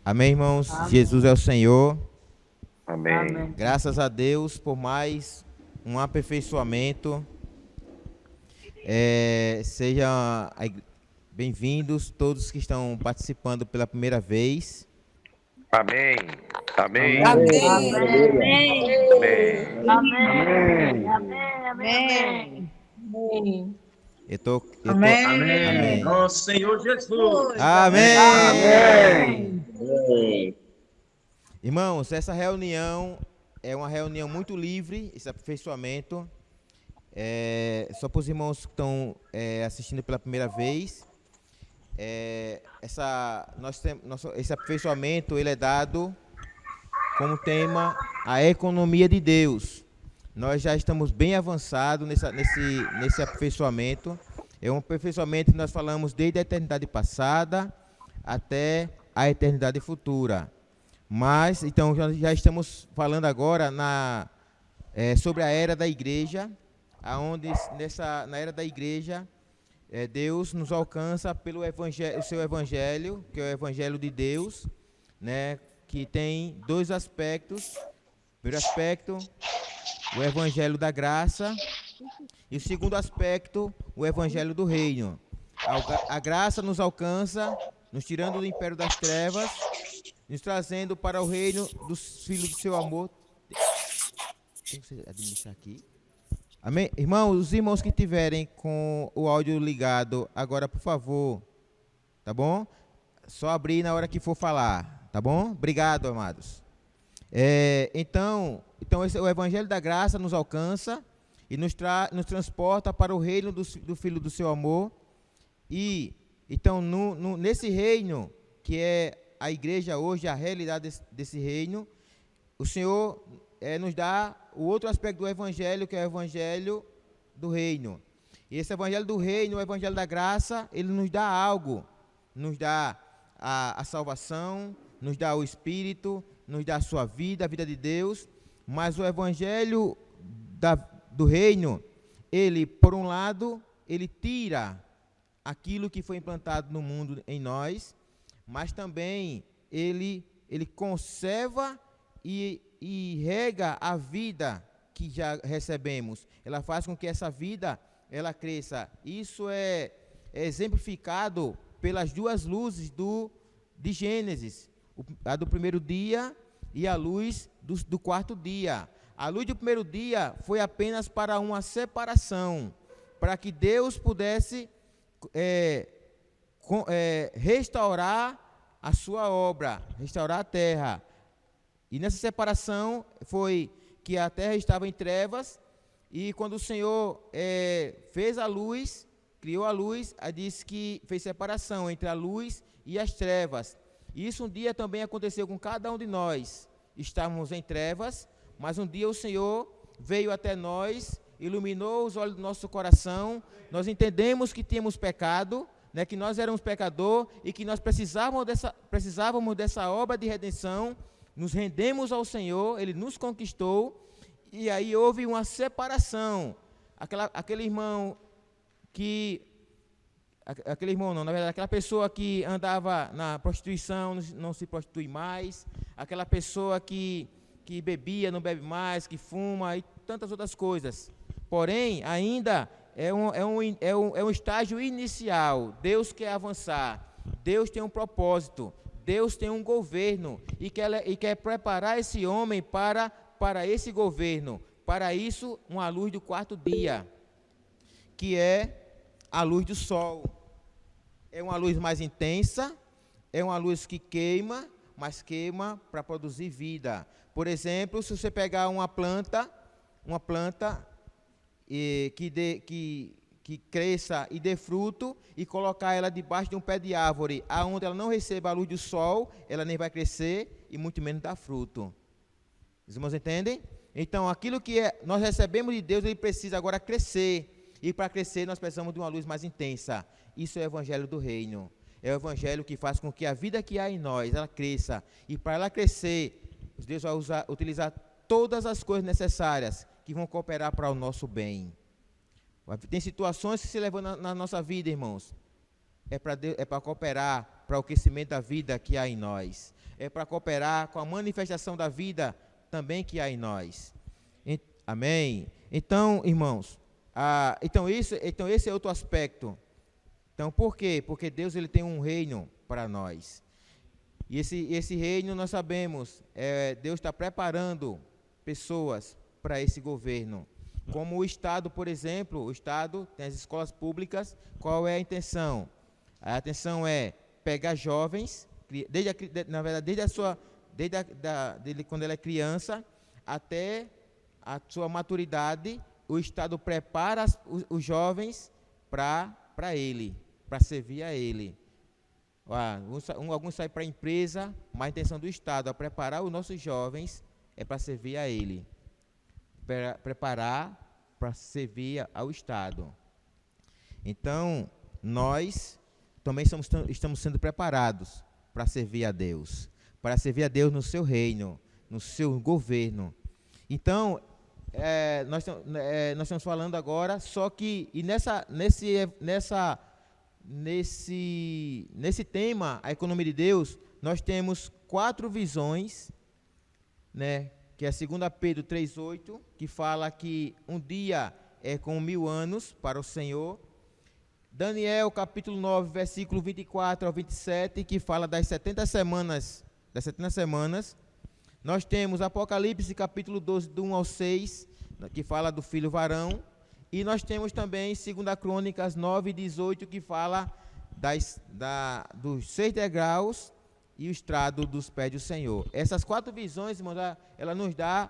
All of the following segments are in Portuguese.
Amém, irmãos? Amém. Jesus é o Senhor. Amém. Amém. Graças a Deus por mais um aperfeiçoamento. Sejam bem-vindos todos que estão participando pela primeira vez. Amém. Amém. Amém. Amém. Amém. Amém. Nosso Senhor Jesus. Amém. Amém. Irmãos, essa reunião é uma reunião muito livre, esse aperfeiçoamento. Só para os irmãos que estão assistindo pela primeira vez, esse aperfeiçoamento ele é dado como tema a economia de Deus. Nós já estamos bem avançados nesse aperfeiçoamento. É um aperfeiçoamento que nós falamos desde a eternidade passada até a eternidade futura. Mas, então, já estamos falando agora sobre a era da igreja, onde na era da igreja, Deus nos alcança pelo o seu evangelho, que é o evangelho de Deus, né, que tem dois aspectos. O primeiro aspecto, o evangelho da graça, e o segundo aspecto, o evangelho do reino. A graça nos alcança, nos tirando do império das trevas, nos trazendo para o reino dos filhos do seu amor. Tem que administrar aqui. Amém? Irmãos, os irmãos que tiverem com o áudio ligado agora, por favor, tá bom? Só abrir na hora que for falar, tá bom? Obrigado, amados. Então o evangelho da graça nos alcança e nos transporta para o reino do filho do seu amor. E então nesse reino que é a igreja hoje, a realidade desse reino, o Senhor nos dá o outro aspecto do evangelho, que é o evangelho do reino. E esse evangelho do reino, o evangelho da graça, ele nos dá algo, nos dá a salvação, nos dá o Espírito, nos dá a sua vida, a vida de Deus. Mas o evangelho do reino, ele, por um lado, ele tira aquilo que foi implantado no mundo em nós, mas também ele conserva e rega a vida que já recebemos. Ela faz com que essa vida ela cresça. Isso é exemplificado pelas duas luzes de Gênesis, a do primeiro dia e a luz do quarto dia. A luz do primeiro dia foi apenas para uma separação, para que Deus pudesse restaurar a sua obra, restaurar a terra. E nessa separação foi que a terra estava em trevas, e quando o Senhor fez a luz, criou a luz, disse que fez separação entre a luz e as trevas. E isso um dia também aconteceu com cada um de nós. Estávamos em trevas, mas um dia o Senhor veio até nós, iluminou os olhos do nosso coração. Nós entendemos que tínhamos pecado, né, que nós éramos pecador e que nós precisávamos dessa obra de redenção. Nos rendemos ao Senhor, Ele nos conquistou, e aí houve uma separação. Aquele irmão não, na verdade, aquela pessoa que andava na prostituição não se prostitui mais, aquela pessoa que bebia não bebe mais, que fuma e tantas outras coisas. Porém, ainda é um estágio inicial. Deus quer avançar, Deus tem um propósito, Deus tem um governo e quer preparar esse homem para esse governo. Para isso, uma luz do quarto dia, que é a luz do sol. É uma luz mais intensa, é uma luz que queima, mas queima para produzir vida. Por exemplo, se você pegar uma planta que cresça e dê fruto e colocar ela debaixo de um pé de árvore, aonde ela não receba a luz do sol, ela nem vai crescer e muito menos dar fruto. Os irmãos entendem? Então, aquilo que nós recebemos de Deus, ele precisa agora crescer. E para crescer, nós precisamos de uma luz mais intensa. Isso é o evangelho do reino. É o evangelho que faz com que a vida que há em nós, ela cresça. E para ela crescer, Deus vai utilizar todas as coisas necessárias que vão cooperar para o nosso bem. Tem situações que se levam na nossa vida, irmãos. É para cooperar para o crescimento da vida que há em nós. é para cooperar com a manifestação da vida também que há em nós. Amém? Então, irmãos, então esse é outro aspecto. Então, por quê? Porque Deus ele tem um reino para nós. E esse reino, nós sabemos, Deus está preparando pessoas para esse governo. Como o Estado, por exemplo, o Estado tem as escolas públicas, qual é a intenção? A intenção é pegar jovens, desde quando ela é criança, até a sua maturidade, o Estado prepara os jovens para ele, para servir a ele. Alguns saem para a empresa, mas a intenção do Estado é preparar os nossos jovens, é para servir a ele. Preparar para servir ao Estado. Então, nós também estamos sendo preparados para servir a Deus. Para servir a Deus no seu reino, no seu governo. Então, nós estamos falando agora, só que nesse tema, a economia de Deus, nós temos 4 visões, né? Que é 2 Pedro 3,8, que fala que um dia é como 1000 anos para o Senhor. Daniel, capítulo 9, versículo 24 ao 27, que fala das 70 semanas. Nós temos Apocalipse, capítulo 12, do 1 ao 6, que fala do filho varão. E nós temos também 2 Crônicas 9, 18, que fala dos 6 degraus e o estrado dos pés do Senhor. Essas 4 visões, irmãos, ela nos dá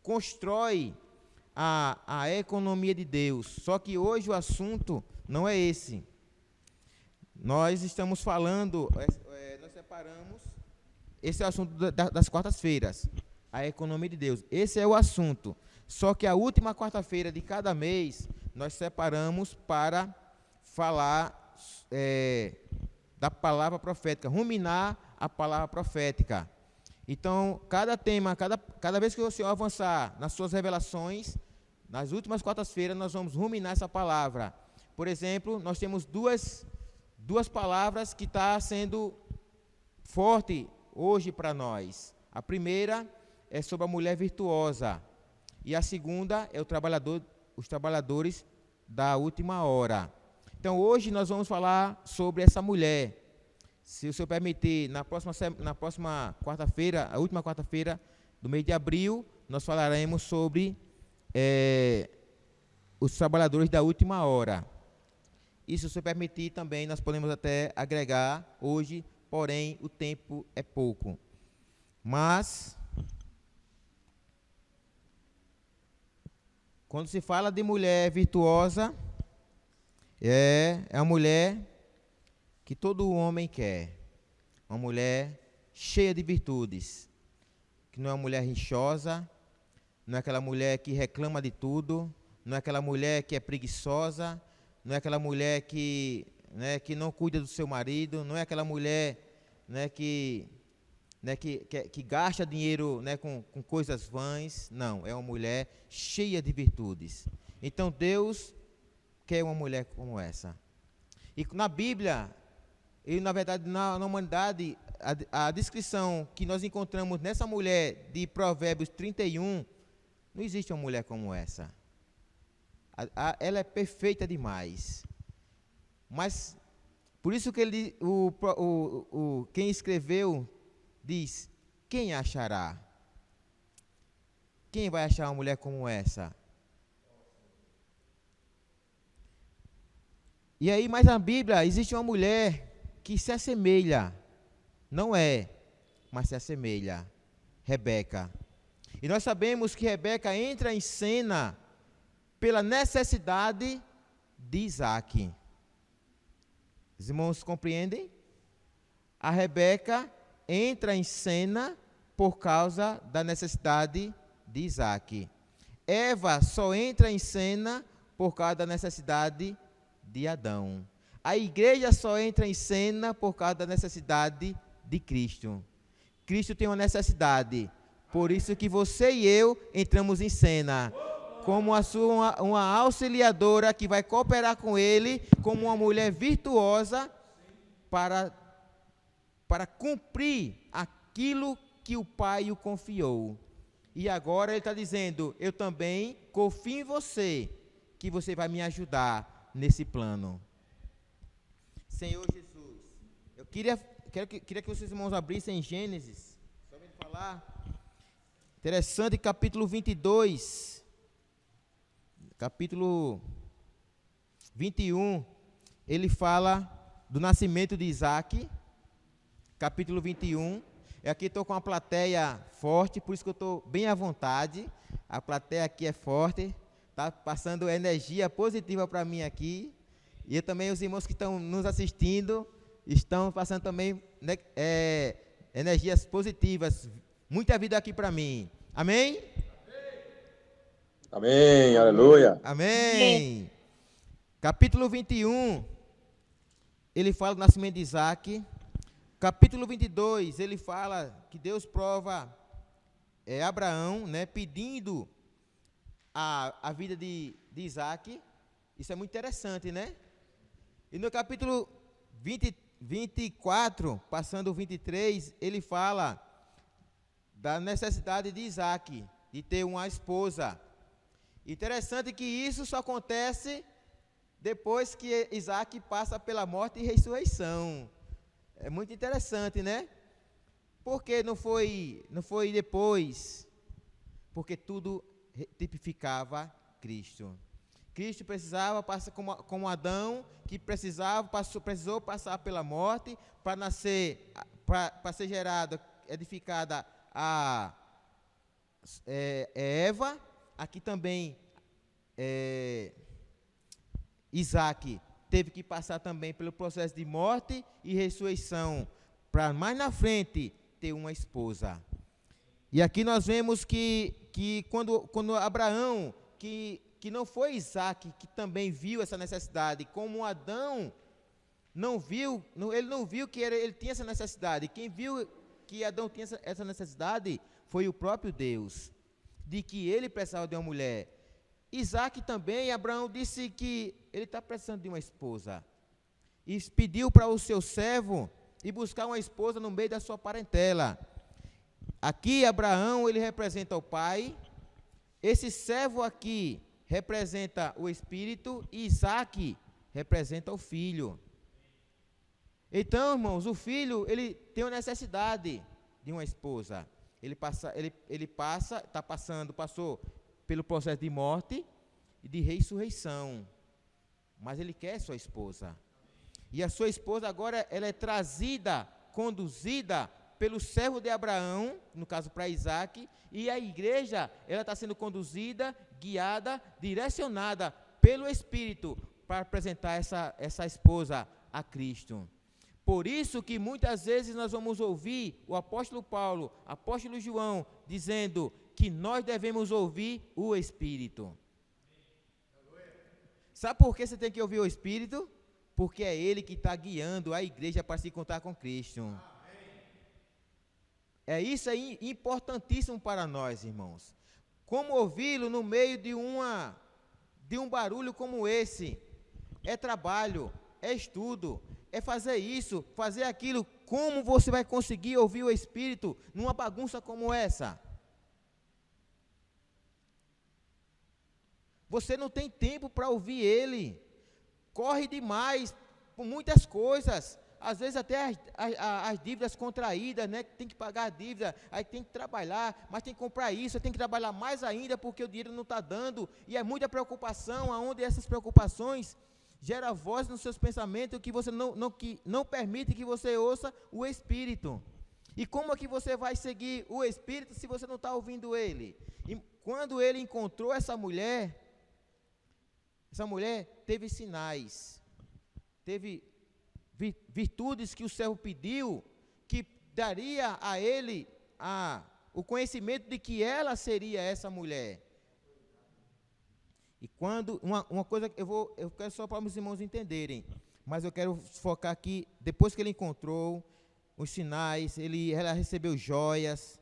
constrói a economia de Deus. Só que hoje o assunto não é esse. Nós estamos falando, nós separamos, esse é o assunto das quartas-feiras, a economia de Deus. Esse é o assunto. Só que a última quarta-feira de cada mês, nós separamos para falar da palavra profética, ruminar a palavra profética. Então, cada tema, cada vez que o Senhor avançar nas suas revelações, nas últimas quartas-feiras, nós vamos ruminar essa palavra. Por exemplo, nós temos duas palavras que estão sendo forte hoje para nós. A primeira é sobre a mulher virtuosa. E a segunda é os trabalhadores da última hora. Então, hoje nós vamos falar sobre essa mulher. Se o Senhor permitir, na próxima quarta-feira, a última quarta-feira do mês de abril, nós falaremos sobre os trabalhadores da última hora. E se o Senhor permitir também, nós podemos até agregar hoje, porém o tempo é pouco. Mas, quando se fala de mulher virtuosa, é a mulher que todo homem quer. Uma mulher cheia de virtudes. Que não é uma mulher rixosa, não é aquela mulher que reclama de tudo, não é aquela mulher que é preguiçosa, não é aquela mulher que não cuida do seu marido, não é aquela mulher que gasta dinheiro com coisas vãs. Não, é uma mulher cheia de virtudes. Então Deus quer uma mulher como essa. E na Bíblia, e na verdade na humanidade, a descrição que nós encontramos nessa mulher de Provérbios 31, não existe uma mulher como essa. Ela é perfeita demais. Mas, por isso que quem escreveu diz, quem achará? Quem vai achar uma mulher como essa? E aí, mas na Bíblia, existe uma mulher que se assemelha. Não é, mas se assemelha. Rebeca. E nós sabemos que Rebeca entra em cena pela necessidade de Isaac. Os irmãos compreendem? A Rebeca entra em cena por causa da necessidade de Isaac. Eva só entra em cena por causa da necessidade de Adão. A igreja só entra em cena por causa da necessidade de Cristo. Cristo tem uma necessidade, por isso que você e eu entramos em cena, como uma auxiliadora que vai cooperar com ele, como uma mulher virtuosa para para cumprir aquilo que o Pai o confiou. E agora ele está dizendo, eu também confio em você, que você vai me ajudar nesse plano. Senhor Jesus, eu queria que vocês irmãos abrissem em Gênesis, só me falar, interessante, capítulo 22, capítulo 21, ele fala do nascimento de Isaac, capítulo 21, aqui estou com uma plateia forte, por isso que eu estou bem à vontade, a plateia aqui é forte, está passando energia positiva para mim aqui, e também os irmãos que estão nos assistindo, estão passando também, né, energias positivas, muita vida aqui para mim, amém? Amém, aleluia. Amém. Capítulo 21, ele fala do nascimento de Isaac. Capítulo 22, ele fala que Deus prova Abraão, né, pedindo a vida de Isaac. Isso é muito interessante, né? E no capítulo 24, passando o 23, ele fala da necessidade de Isaac, de ter uma esposa. Interessante que isso só acontece depois que Isaac passa pela morte e ressurreição. É muito interessante, né? Porque não foi depois? Porque tudo tipificava Cristo. Cristo precisava passar como Adão, que precisou passar pela morte para nascer, para ser gerada, edificada a Eva. Aqui também Isaac teve que passar também pelo processo de morte e ressurreição, para mais na frente ter uma esposa. E aqui nós vemos que quando Abraão, que não foi Isaac que também viu essa necessidade, como Adão não viu, ele não viu que ele tinha essa necessidade. Quem viu que Adão tinha essa necessidade foi o próprio Deus, de que ele precisava de uma mulher. Isaac também, Abraão disse que ele está precisando de uma esposa. E pediu para o seu servo ir buscar uma esposa no meio da sua parentela. Aqui Abraão, ele representa o pai. Esse servo aqui representa o espírito. E Isaac representa o filho. Então, irmãos, o filho, ele tem uma necessidade de uma esposa. Passou pelo processo de morte e de ressurreição, mas ele quer sua esposa, e a sua esposa agora ela é trazida, conduzida pelo servo de Abraão, no caso para Isaac, e a igreja ela está sendo conduzida, guiada, direcionada pelo Espírito para apresentar essa esposa a Cristo. Por isso que muitas vezes nós vamos ouvir o apóstolo Paulo, apóstolo João, dizendo que nós devemos ouvir o Espírito. Sabe por que você tem que ouvir o Espírito? Porque é ele que está guiando a igreja para se encontrar com Cristo. Isso aí importantíssimo para nós, irmãos. Como ouvi-lo no meio de um barulho como esse? É trabalho, é estudo, é fazer isso, fazer aquilo. Como você vai conseguir ouvir o Espírito numa bagunça como essa? Você não tem tempo para ouvir ele. Corre demais por muitas coisas. Às vezes até as dívidas contraídas, né? Tem que pagar a dívida, aí tem que trabalhar, mas tem que comprar isso, tem que trabalhar mais ainda porque o dinheiro não está dando. E é muita preocupação, aonde essas preocupações geram voz nos seus pensamentos que você não permite que você ouça o Espírito. E como é que você vai seguir o Espírito se você não está ouvindo ele? E quando ele encontrou essa mulher teve sinais, teve virtudes que o servo pediu, que daria a ele o conhecimento de que ela seria essa mulher. E quando, uma coisa, eu quero só para os irmãos entenderem, mas eu quero focar aqui, depois que ele encontrou os sinais, ela recebeu joias,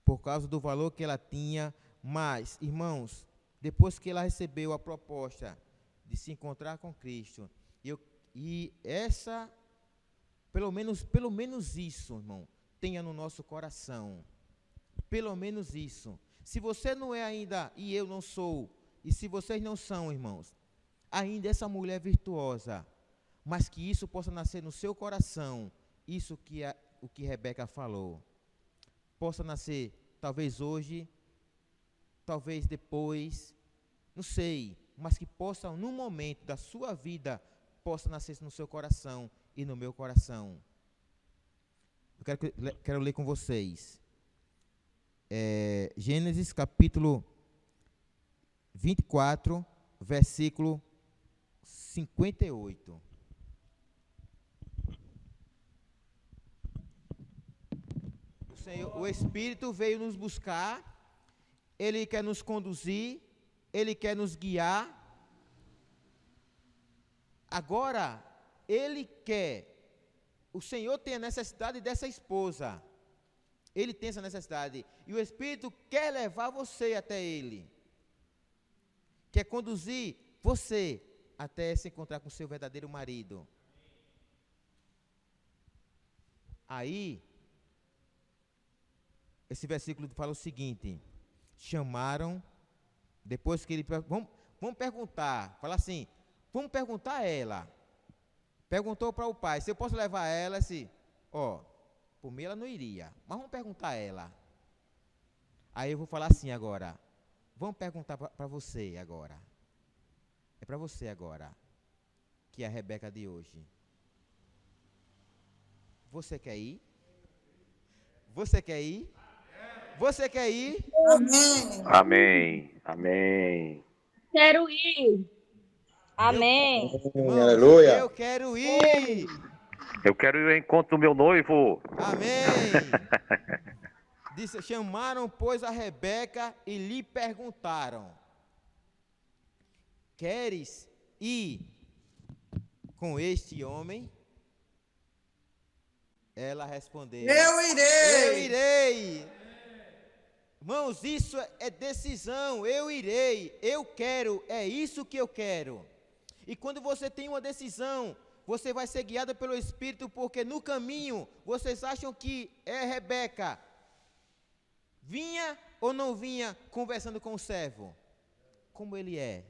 por causa do valor que ela tinha, mas, irmãos, depois que ela recebeu a proposta de se encontrar com Cristo, e essa Pelo menos isso, irmão, tenha no nosso coração. Pelo menos isso. Se você não é ainda, e eu não sou, e se vocês não são, irmãos, ainda essa mulher virtuosa, mas que isso possa nascer no seu coração, isso que o que Rebeca falou, possa nascer, talvez hoje, talvez depois, não sei, mas que possa, num momento da sua vida, possa nascer no seu coração e no meu coração. Eu quero ler com vocês. Gênesis capítulo 24, versículo 58. O Espírito veio nos buscar, Ele quer nos conduzir, Ele quer nos guiar. Agora, Ele quer, o Senhor tem a necessidade dessa esposa, Ele tem essa necessidade, e o Espírito quer levar você até Ele, quer conduzir você até se encontrar com o seu verdadeiro marido. Aí, esse versículo fala o seguinte: chamaram, depois que ele, vamos perguntar, fala assim, vamos perguntar a ela. Perguntou para o pai, se eu posso levar ela, assim, por mim ela não iria, mas vamos perguntar a ela. Aí eu vou falar assim agora, vamos perguntar para você agora. É para você agora, que é a Rebeca de hoje. Você quer ir? Você quer ir? Você quer ir? Amém. Amém. Amém. Quero ir. Amém. Irmãos, Aleluia. eu quero ir. Eu quero ir ao encontro do meu noivo. Amém. Chamaram, pois, a Rebeca e lhe perguntaram: queres ir com este homem? Ela respondeu: Eu irei. eu irei. Irmãos, isso é decisão. Eu irei, eu quero, é isso que eu quero. E quando você tem uma decisão, você vai ser guiado pelo Espírito, porque no caminho, vocês acham que Rebeca vinha ou não vinha conversando com o servo? Como ele é?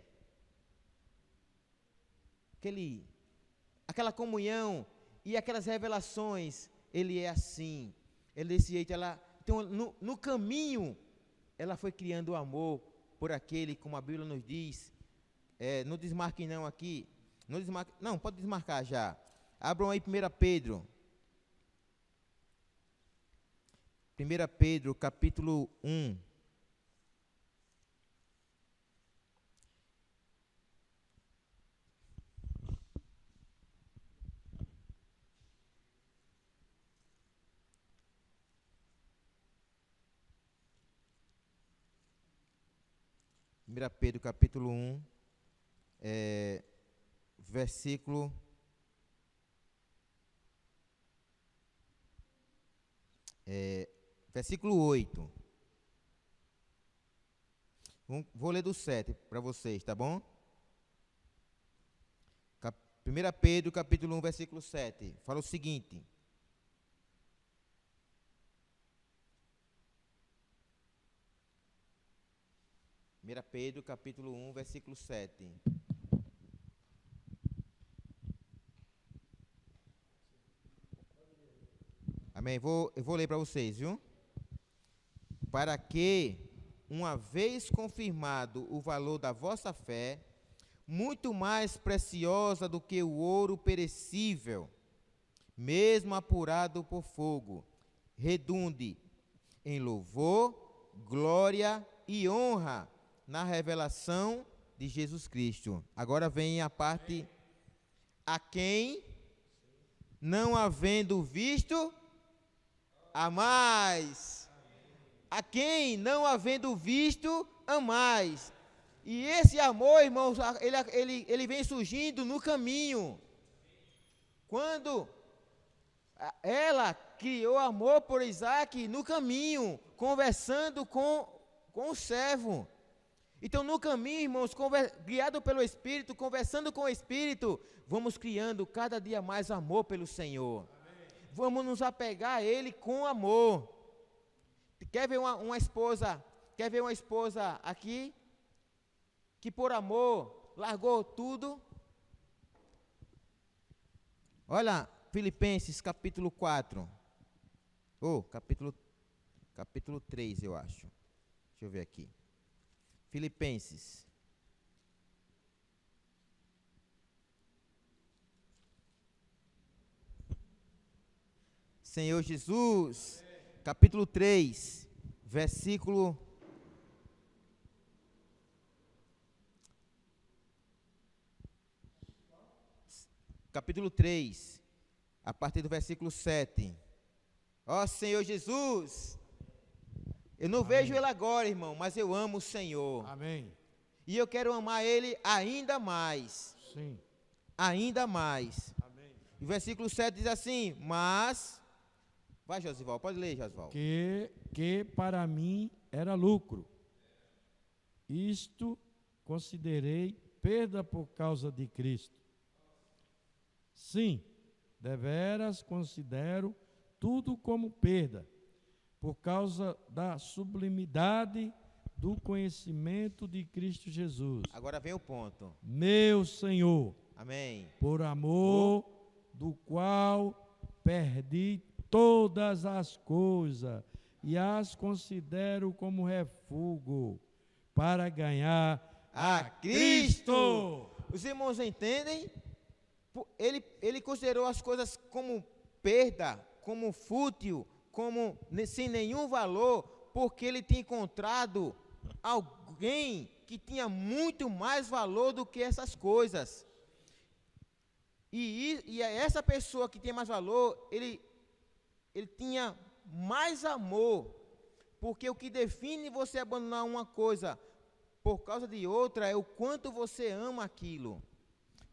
Aquela comunhão e aquelas revelações, ele é assim. Ele desse jeito, então, no caminho, ela foi criando amor por aquele, como a Bíblia nos diz. Não desmarque não aqui. Não, pode desmarcar já. Abram aí 1 Pedro. 1 Pedro, capítulo 1. Pedro, capítulo 1, versículo 8. Vou ler do 7 para vocês, tá bom? 1 Pedro, capítulo 1, versículo 7. Fala o seguinte: Pedro, capítulo 1, versículo 7. Amém? Eu vou ler para vocês, viu? Para que, uma vez confirmado o valor da vossa fé, muito mais preciosa do que o ouro perecível, mesmo apurado por fogo, redunde em louvor, glória e honra na revelação de Jesus Cristo. Agora vem a parte: a quem, não havendo visto, amais. A quem, não havendo visto, amais. E esse amor, irmãos, ele vem surgindo no caminho. Quando ela criou amor por Isaac no caminho, conversando com o servo. Então, no caminho, irmãos, guiado pelo Espírito, conversando com o Espírito, vamos criando cada dia mais amor pelo Senhor. Amém. vamos nos apegar a Ele com amor. Quer ver uma esposa aqui que por amor largou tudo? Olha, Filipenses capítulo 4. Capítulo 3, eu acho. Deixa eu ver aqui. Filipenses. Senhor Jesus, capítulo 3, versículo... Capítulo 3, a partir do versículo 7. Ó Senhor Jesus, eu não vejo Ele agora, irmão, mas eu amo o Senhor. Amém. E eu quero amar Ele ainda mais. Sim. Ainda mais. Amém. E o versículo 7 diz assim, mas... Vai, Josival, pode ler, Josival. Que para mim era lucro. Isto considerei perda por causa de Cristo. Sim, deveras considero tudo como perda, por causa da sublimidade do conhecimento de Cristo Jesus. Agora vem o ponto. Meu Senhor. Amém. Por amor do qual perdi todas as coisas e as considero como refúgio para ganhar A Cristo. Os irmãos entendem? Ele considerou as coisas como perda, como fútil, como sem nenhum valor, porque ele tinha encontrado alguém que tinha muito mais valor do que essas coisas. E essa pessoa que tinha mais valor, ele tinha mais amor, porque o que define você abandonar uma coisa por causa de outra é o quanto você ama aquilo.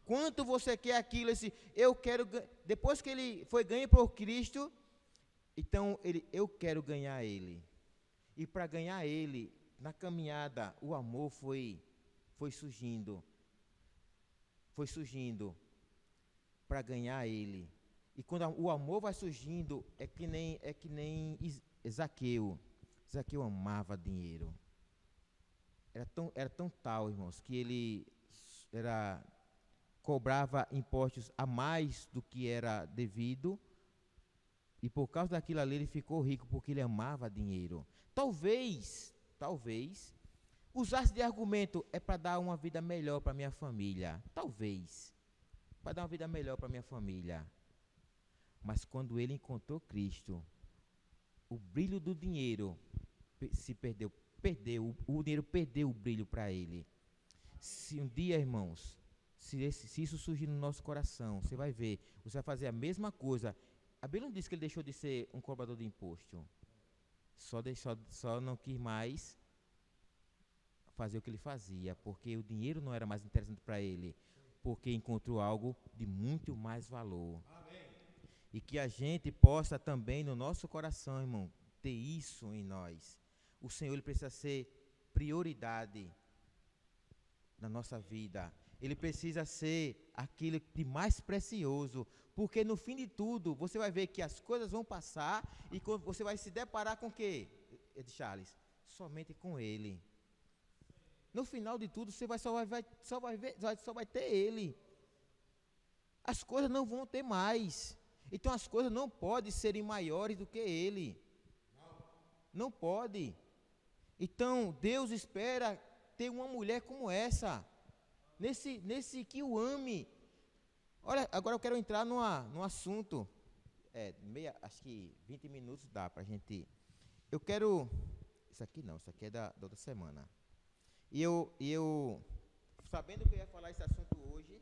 Quanto você quer aquilo, eu quero, depois que ele foi ganho por Cristo, então eu quero ganhar ele. E para ganhar ele, na caminhada, o amor foi surgindo. Foi surgindo para ganhar ele. E quando o amor vai surgindo, é que nem Zaqueu. Zaqueu amava dinheiro. Era tão tal, irmãos, que ele cobrava impostos a mais do que era devido, e por causa daquilo ali ele ficou rico, porque ele amava dinheiro. Talvez, usasse de argumento, é para dar uma vida melhor para minha família. Talvez, para dar uma vida melhor para minha família. Mas quando ele encontrou Cristo, o brilho do dinheiro se perdeu, o dinheiro perdeu o brilho para ele. Se um dia, irmãos, se isso surgir no nosso coração, você vai ver, você vai fazer a mesma coisa. A Bíblia não diz que ele deixou de ser um cobrador de imposto. Só não quis mais fazer o que ele fazia, porque o dinheiro não era mais interessante para ele, porque encontrou algo de muito mais valor. Amém. E que a gente possa também no nosso coração, irmão, ter isso em nós. O Senhor, ele precisa ser prioridade na nossa vida. Ele precisa ser aquilo de mais precioso, porque no fim de tudo, você vai ver que as coisas vão passar e você vai se deparar com o quê, Charles? Somente com Ele. No final de tudo, você só vai ter Ele. As coisas não vão ter mais. Então as coisas não podem serem maiores do que Ele. Não pode. Então Deus espera ter uma mulher como essa. Nesse que o ame. Olha, agora eu quero entrar num assunto. Acho que 20 minutos dá pra gente. Eu quero. Isso aqui não, isso aqui é da outra semana. E eu sabendo que eu ia falar esse assunto hoje,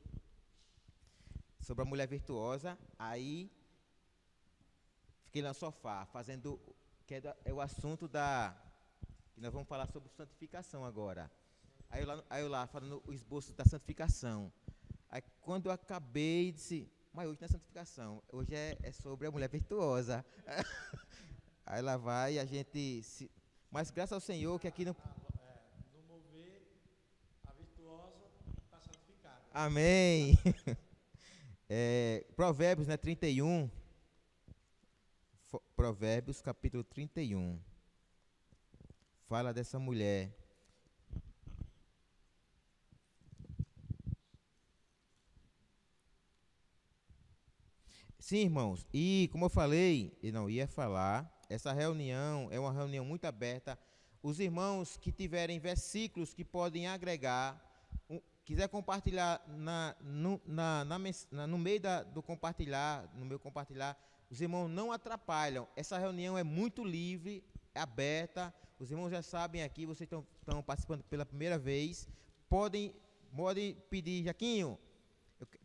sobre a mulher virtuosa, aí fiquei no sofá, fazendo. É o assunto que nós vamos falar sobre santificação agora. Aí eu lá falando o esboço da santificação. Aí quando eu acabei, disse, mas hoje não é santificação, hoje é sobre a mulher virtuosa. Aí lá vai a gente... Mas graças ao Senhor que aqui não... No mover, a virtuosa está santificada. Amém. Provérbios, 31. Provérbios capítulo 31. Fala dessa mulher. Sim, irmãos, e como eu falei, eu não ia falar, essa reunião é uma reunião muito aberta. Os irmãos que tiverem versículos que podem agregar, quiser compartilhar no meio do compartilhar, no meu compartilhar, os irmãos não atrapalham. Essa reunião é muito livre, é aberta. Os irmãos já sabem aqui, vocês estão participando pela primeira vez. Podem pedir, Jaquinho,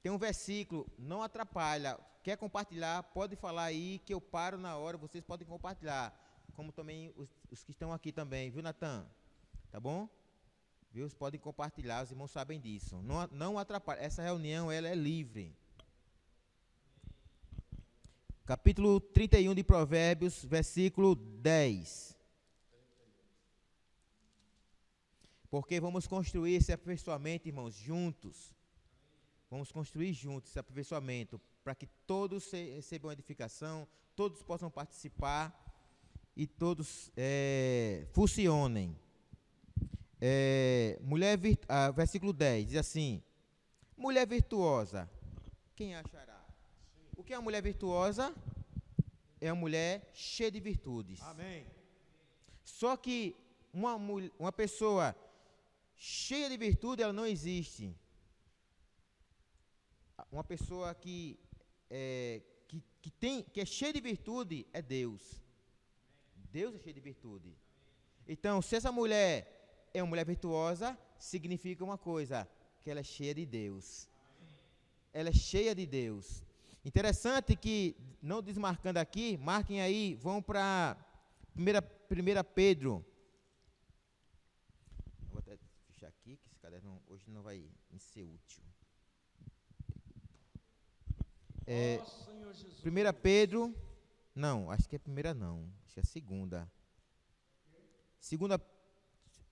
tem um versículo, não atrapalha. Quer compartilhar, pode falar aí, que eu paro na hora, vocês podem compartilhar. Como também os que estão aqui também, viu, Natan? Tá bom? Viu? Vocês podem compartilhar, os irmãos sabem disso. Não atrapalha. Essa reunião, ela é livre. Capítulo 31 de Provérbios, versículo 10. Porque vamos construir esse aperfeiçoamento, irmãos, juntos. Vamos construir juntos esse aperfeiçoamento, para que todos recebam edificação, todos possam participar e todos funcionem. Versículo 10, diz assim: mulher virtuosa, quem achará? O que é uma mulher virtuosa? É uma mulher cheia de virtudes. Amém. Só que uma pessoa cheia de virtude, ela não existe. Uma pessoa que é cheia de virtude é Deus. Deus é cheio de virtude. Então, se essa mulher é uma mulher virtuosa, significa uma coisa, que ela é cheia de Deus. Ela é cheia de Deus. Interessante que, não desmarcando aqui, marquem aí, vão para 1 Pedro. Vou até fechar aqui, que esse caderno hoje não vai me ser útil. 1 Pedro, não, acho que é primeira não, acho que é segunda. Segunda,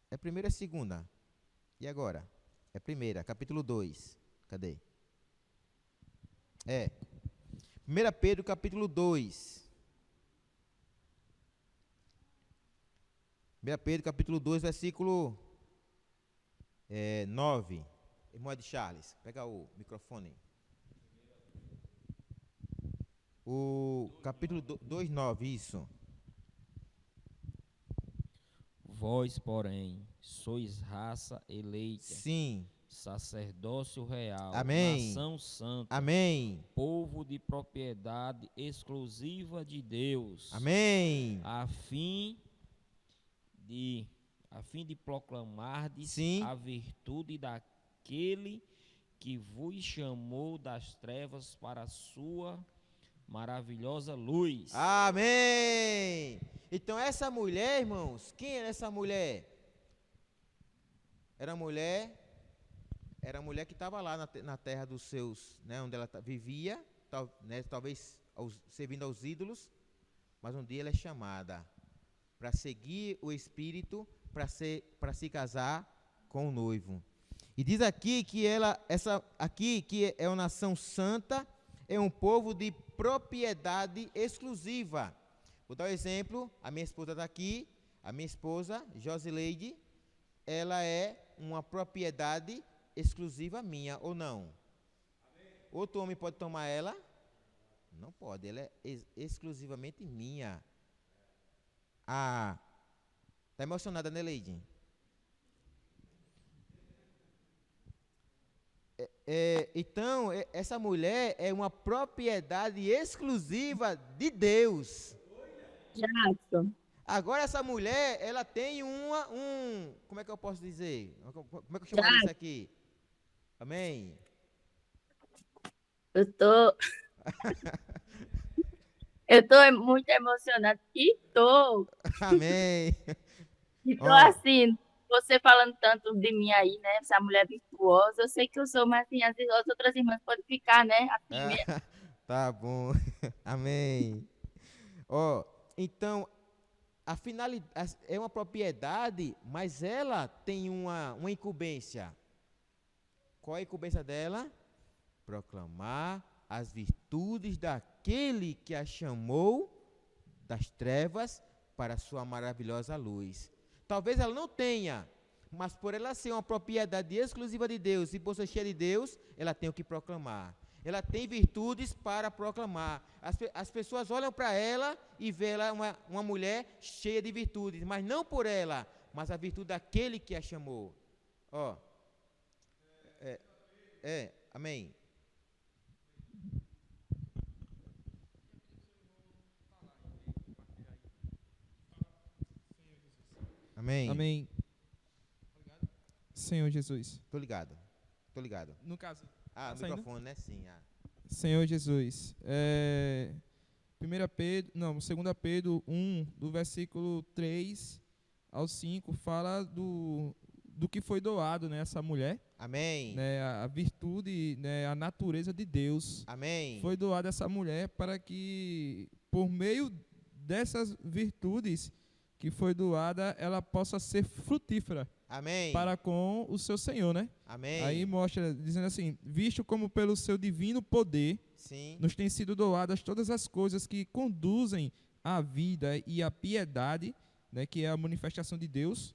é primeira ou segunda? E agora? É primeira, capítulo 2, cadê? 1 Pedro, capítulo 2. 1 Pedro, capítulo 2, versículo 9. Irmão de Charles, pega o microfone. O capítulo 2, 9, isso. Vós, porém, sois raça eleita. Sim. Sacerdócio real. Amém. Nação santa. Amém. Povo de propriedade exclusiva de Deus. Amém. A fim de proclamardes Sim. a virtude daquele que vos chamou das trevas para a sua maravilhosa luz. Amém. Então essa mulher, irmãos, quem era essa mulher? Era a mulher que estava lá na terra dos seus, né, onde ela vivia, talvez servindo aos ídolos, mas um dia ela é chamada para seguir o Espírito, para se casar com o noivo. E diz aqui que que é uma nação santa, é um povo de propriedade exclusiva. Vou dar um exemplo, a minha esposa está aqui, a minha esposa, Josileide, ela é uma propriedade exclusiva minha, ou não? Amém. Outro homem pode tomar ela? Não pode, ela é exclusivamente minha. Está emocionada, né, Leide? Então, essa mulher é uma propriedade exclusiva de Deus. Jackson. Agora, essa mulher, ela tem como é que eu posso dizer? Como é que eu chamo isso aqui? Amém? Eu tô muito emocionada. Amém. E tô assim, você falando tanto de mim aí, né? Essa mulher virtuosa. Eu sei que eu sou, mas assim, as outras irmãs podem ficar, né? Assim mesmo. Tá bom. Amém. Então, a finalidade é uma propriedade, mas ela tem uma incumbência. Qual é a incumbência dela? Proclamar as virtudes daquele que a chamou das trevas para a sua maravilhosa luz. Talvez ela não tenha, mas por ela ser uma propriedade exclusiva de Deus e por ser cheia de Deus, ela tem o que proclamar. Ela tem virtudes para proclamar. As pessoas olham para ela e vê ela uma mulher cheia de virtudes, mas não por ela, mas a virtude daquele que a chamou. Ó, amém. Amém. Amém. Senhor Jesus. Tô ligado. No caso. Ah, Tá microfone, né? Sim. Senhor Jesus. 2 Pedro 1, do versículo 3 ao 5, fala do que foi doado, né, essa mulher. Amém. Né, a virtude, né, a natureza de Deus. Amém. Foi doada essa mulher para que, por meio dessas virtudes que foi doada, ela possa ser frutífera. Amém. Para com o seu Senhor, né? Amém. Aí mostra, dizendo assim, visto como pelo seu divino poder, sim, nos têm sido doadas todas as coisas que conduzem à vida e à piedade, né, que é a manifestação de Deus,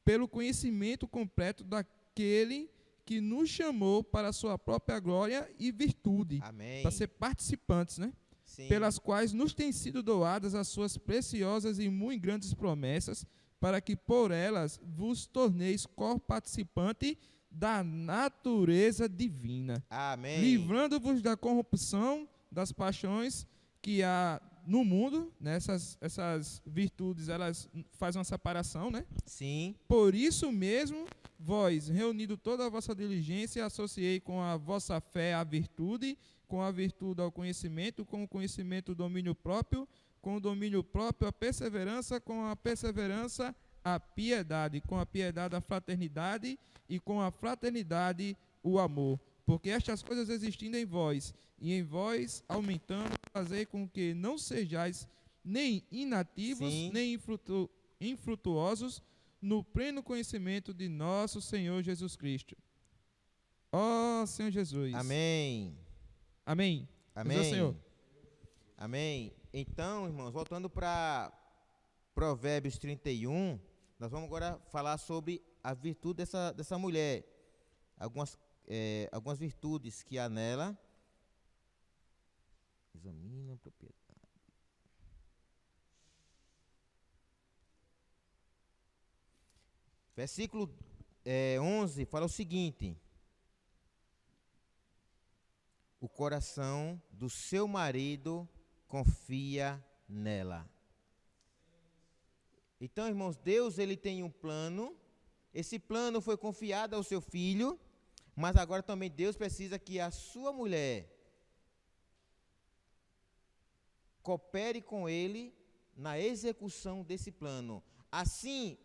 pelo conhecimento completo daquele que nos chamou para a sua própria glória e virtude. Amém. Para ser participantes, né? Sim. Pelas quais nos têm sido doadas as suas preciosas e muito grandes promessas, para que por elas vos torneis co-participante da natureza divina. Amém. Livrando-vos da corrupção das paixões que há no mundo, né? Essas virtudes, elas fazem uma separação, né? Sim. Por isso mesmo, vós, reunido toda a vossa diligência, associei com a vossa fé a virtude, com a virtude ao conhecimento, com o conhecimento o domínio próprio, com o domínio próprio a perseverança, com a perseverança a piedade, com a piedade a fraternidade e com a fraternidade o amor. Porque estas coisas existindo em vós e em vós aumentando, fazei com que não sejais nem inativos, sim, nem infrutuosos no pleno conhecimento de nosso Senhor Jesus Cristo. Ó Senhor Jesus. Amém. Amém. Amém. Deus é o Senhor. Amém. Então, irmãos, voltando para Provérbios 31, nós vamos agora falar sobre a virtude dessa mulher. Algumas virtudes que há nela. Examina a propriedade. Versículo 11 fala o seguinte: o coração do seu marido confia nela. Então, irmãos, Deus, ele tem um plano. Esse plano foi confiado ao seu filho, mas agora também Deus precisa que a sua mulher coopere com ele na execução desse plano. Assim,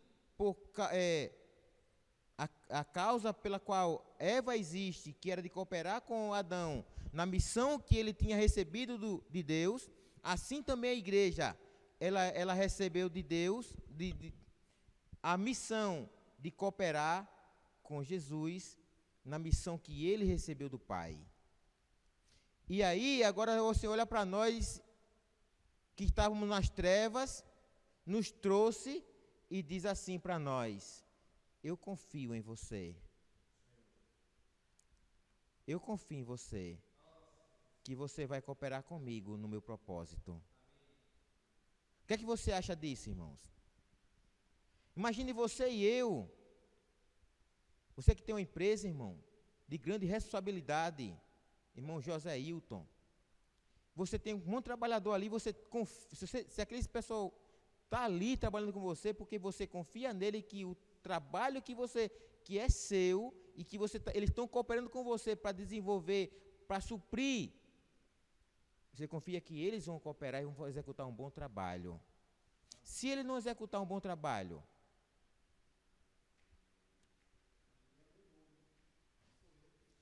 a causa pela qual Eva existe, que era de cooperar com Adão, na missão que ele tinha recebido de Deus, assim também a igreja, ela recebeu de Deus a missão de cooperar com Jesus na missão que ele recebeu do Pai. E aí, agora você olha para nós que estávamos nas trevas, nos trouxe e diz assim para nós: eu confio em você. Eu confio em você, que você vai cooperar comigo no meu propósito. O que é que você acha disso, irmãos? Imagine você e eu, você que tem uma empresa, irmão, de grande responsabilidade, irmão José Hilton, você tem um monte de trabalhador ali, se aquele pessoal está ali trabalhando com você, porque você confia nele, que o trabalho que é seu, e que eles estão cooperando com você para desenvolver, para suprir, você confia que eles vão cooperar e vão executar um bom trabalho. Se ele não executar um bom trabalho,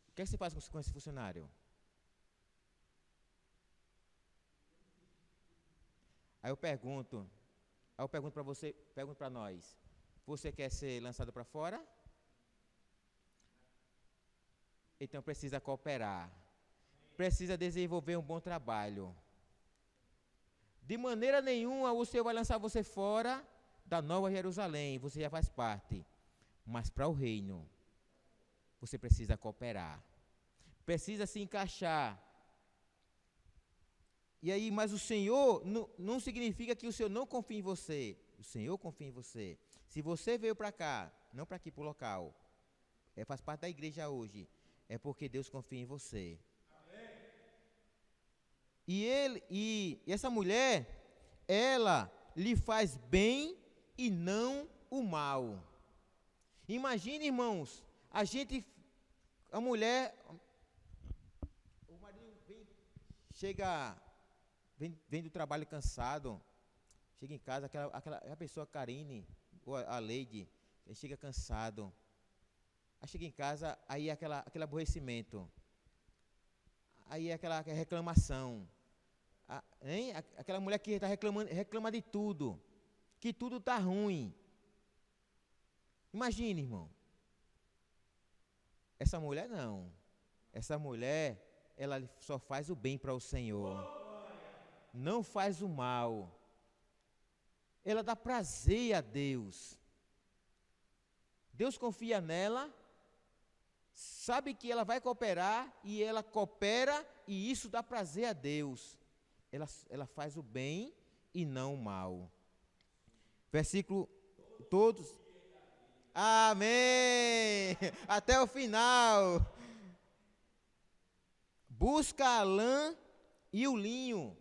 o que é que você faz com esse funcionário? Aí eu pergunto para você, pergunto para nós: você quer ser lançado para fora? Então precisa cooperar, precisa desenvolver um bom trabalho. De maneira nenhuma o Senhor vai lançar você fora da Nova Jerusalém, você já faz parte. Mas para o reino, você precisa cooperar, precisa se encaixar. E aí, mas o Senhor não significa que o Senhor não confia em você. O Senhor confia em você. Se você veio para cá, não para aqui, para o local, faz parte da igreja hoje, é porque Deus confia em você. E essa mulher, ela lhe faz bem e não o mal. Imagine, irmãos, a mulher, o marido vem do trabalho cansado, chega em casa, a pessoa Karine, ou a Leide, chega cansado, aí chega em casa, aí aquele aborrecimento, aí aquela reclamação, aquela mulher que está reclama de tudo, que tudo está ruim. Imagine, irmão, essa mulher não, essa mulher, ela só faz o bem para o Senhor, não faz o mal, ela dá prazer a Deus. Deus confia nela, sabe que ela vai cooperar e ela coopera e isso dá prazer a Deus. Ela faz o bem e não o mal. Versículo todos. Amém! Até o final. Busca a lã e o linho.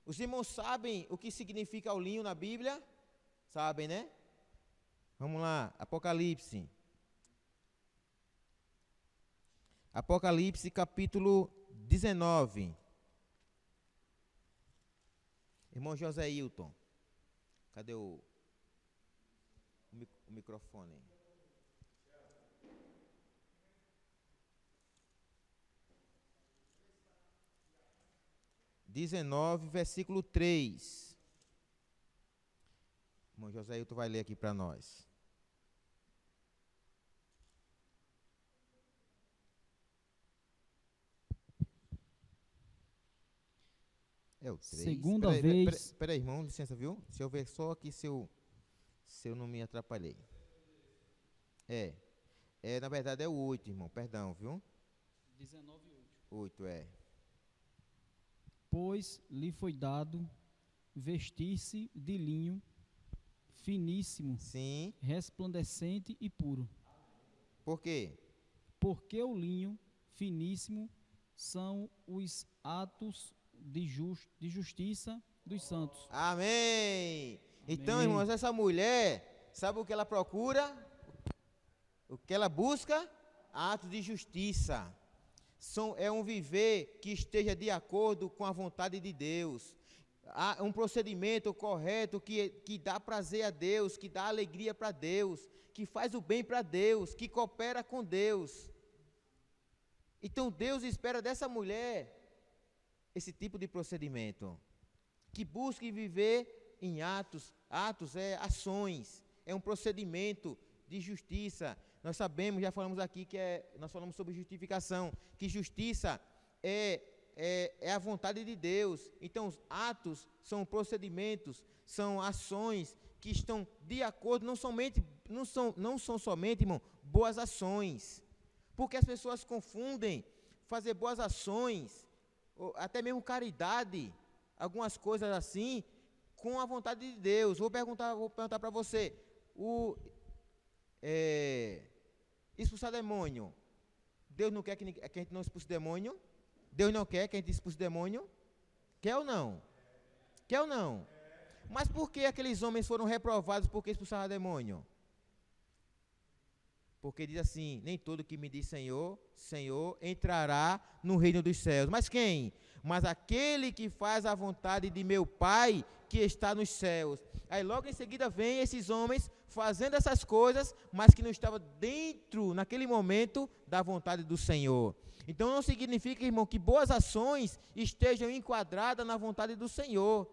Os irmãos sabem o que significa o linho na Bíblia? Sabem, né? Vamos lá, Apocalipse. Apocalipse capítulo 19. Irmão José Hilton, cadê o microfone? Versículo 3. Irmão José Hilton vai ler aqui para nós. É o 3. Segunda vez. Peraí, irmão, licença, viu? Deixa eu ver só aqui se eu não me atrapalhei. Na verdade é o 8, irmão, perdão, viu? 19 e 8, Pois lhe foi dado vestir-se de linho finíssimo, Sim. resplandecente e puro. Por quê? Porque o linho finíssimo são os atos de justiça dos santos. Amém. Então, Amém. irmãos, essa mulher, sabe o que ela procura? O que ela busca? Atos de justiça. É um viver que esteja de acordo com a vontade de Deus. Há um procedimento correto que dá prazer a Deus, que dá alegria para Deus, que faz o bem para Deus, que coopera com Deus. Então Deus espera dessa mulher esse tipo de procedimento, que busque viver em atos ações, é um procedimento de justiça. Nós sabemos, já falamos aqui nós falamos sobre justificação, que justiça é a vontade de Deus. Então os atos são procedimentos, são ações que estão de acordo, não são somente, irmão, boas ações, porque as pessoas confundem fazer boas ações, ou até mesmo caridade, algumas coisas assim, com a vontade de Deus. Vou perguntar para você, expulsar demônio, Deus não quer que a gente não expulse demônio? Deus não quer que a gente expulse demônio? Quer ou não? Quer ou não? Mas por que aqueles homens foram reprovados porque expulsaram demônio? Porque diz assim, nem todo que me diz Senhor, Senhor, entrará no reino dos céus. Mas quem? Mas aquele que faz a vontade de meu Pai que está nos céus. Aí logo em seguida vem esses homens fazendo essas coisas, mas que não estavam dentro, naquele momento, da vontade do Senhor. Então não significa, irmão, que boas ações estejam enquadradas na vontade do Senhor.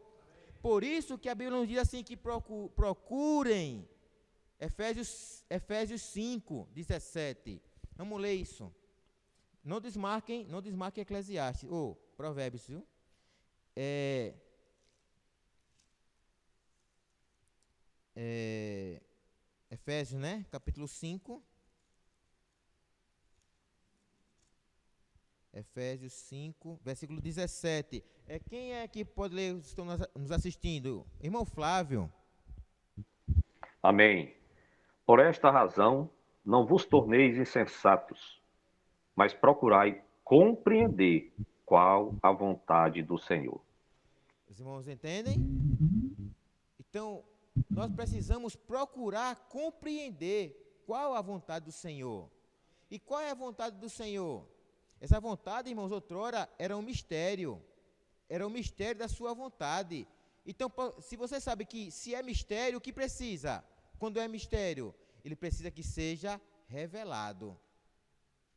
Por isso que a Bíblia nos diz assim, que procurem, Efésios 5, 17. Vamos ler isso. Não desmarquem Eclesiastes, Provérbios, viu? Efésios, né? Capítulo 5. Efésios 5, versículo 17. Quem é que pode ler, estão nos assistindo? Irmão Flávio. Amém. Por esta razão, não vos torneis insensatos, mas procurai compreender qual a vontade do Senhor. Os irmãos entendem? Então, nós precisamos procurar compreender qual a vontade do Senhor. E qual é a vontade do Senhor? Essa vontade, irmãos, outrora era um mistério da sua vontade. Então, se você sabe que se é mistério, o que precisa? Quando é mistério, ele precisa que seja revelado.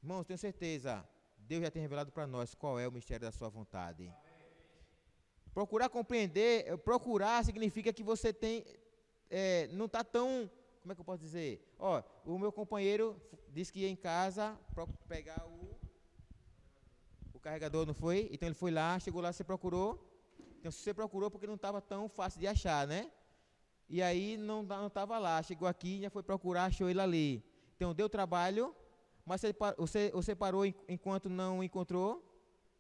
Irmãos, tenho certeza, Deus já tem revelado para nós qual é o mistério da sua vontade. Procurar compreender, procurar significa que você não está tão, como é que eu posso dizer? O meu companheiro disse que ia em casa para pegar o carregador, não foi? Então ele foi lá, chegou lá, você procurou. Então se você procurou porque não estava tão fácil de achar, né? E aí não estava lá, chegou aqui, já foi procurar, achou ele ali. Então deu trabalho, mas você parou enquanto não encontrou?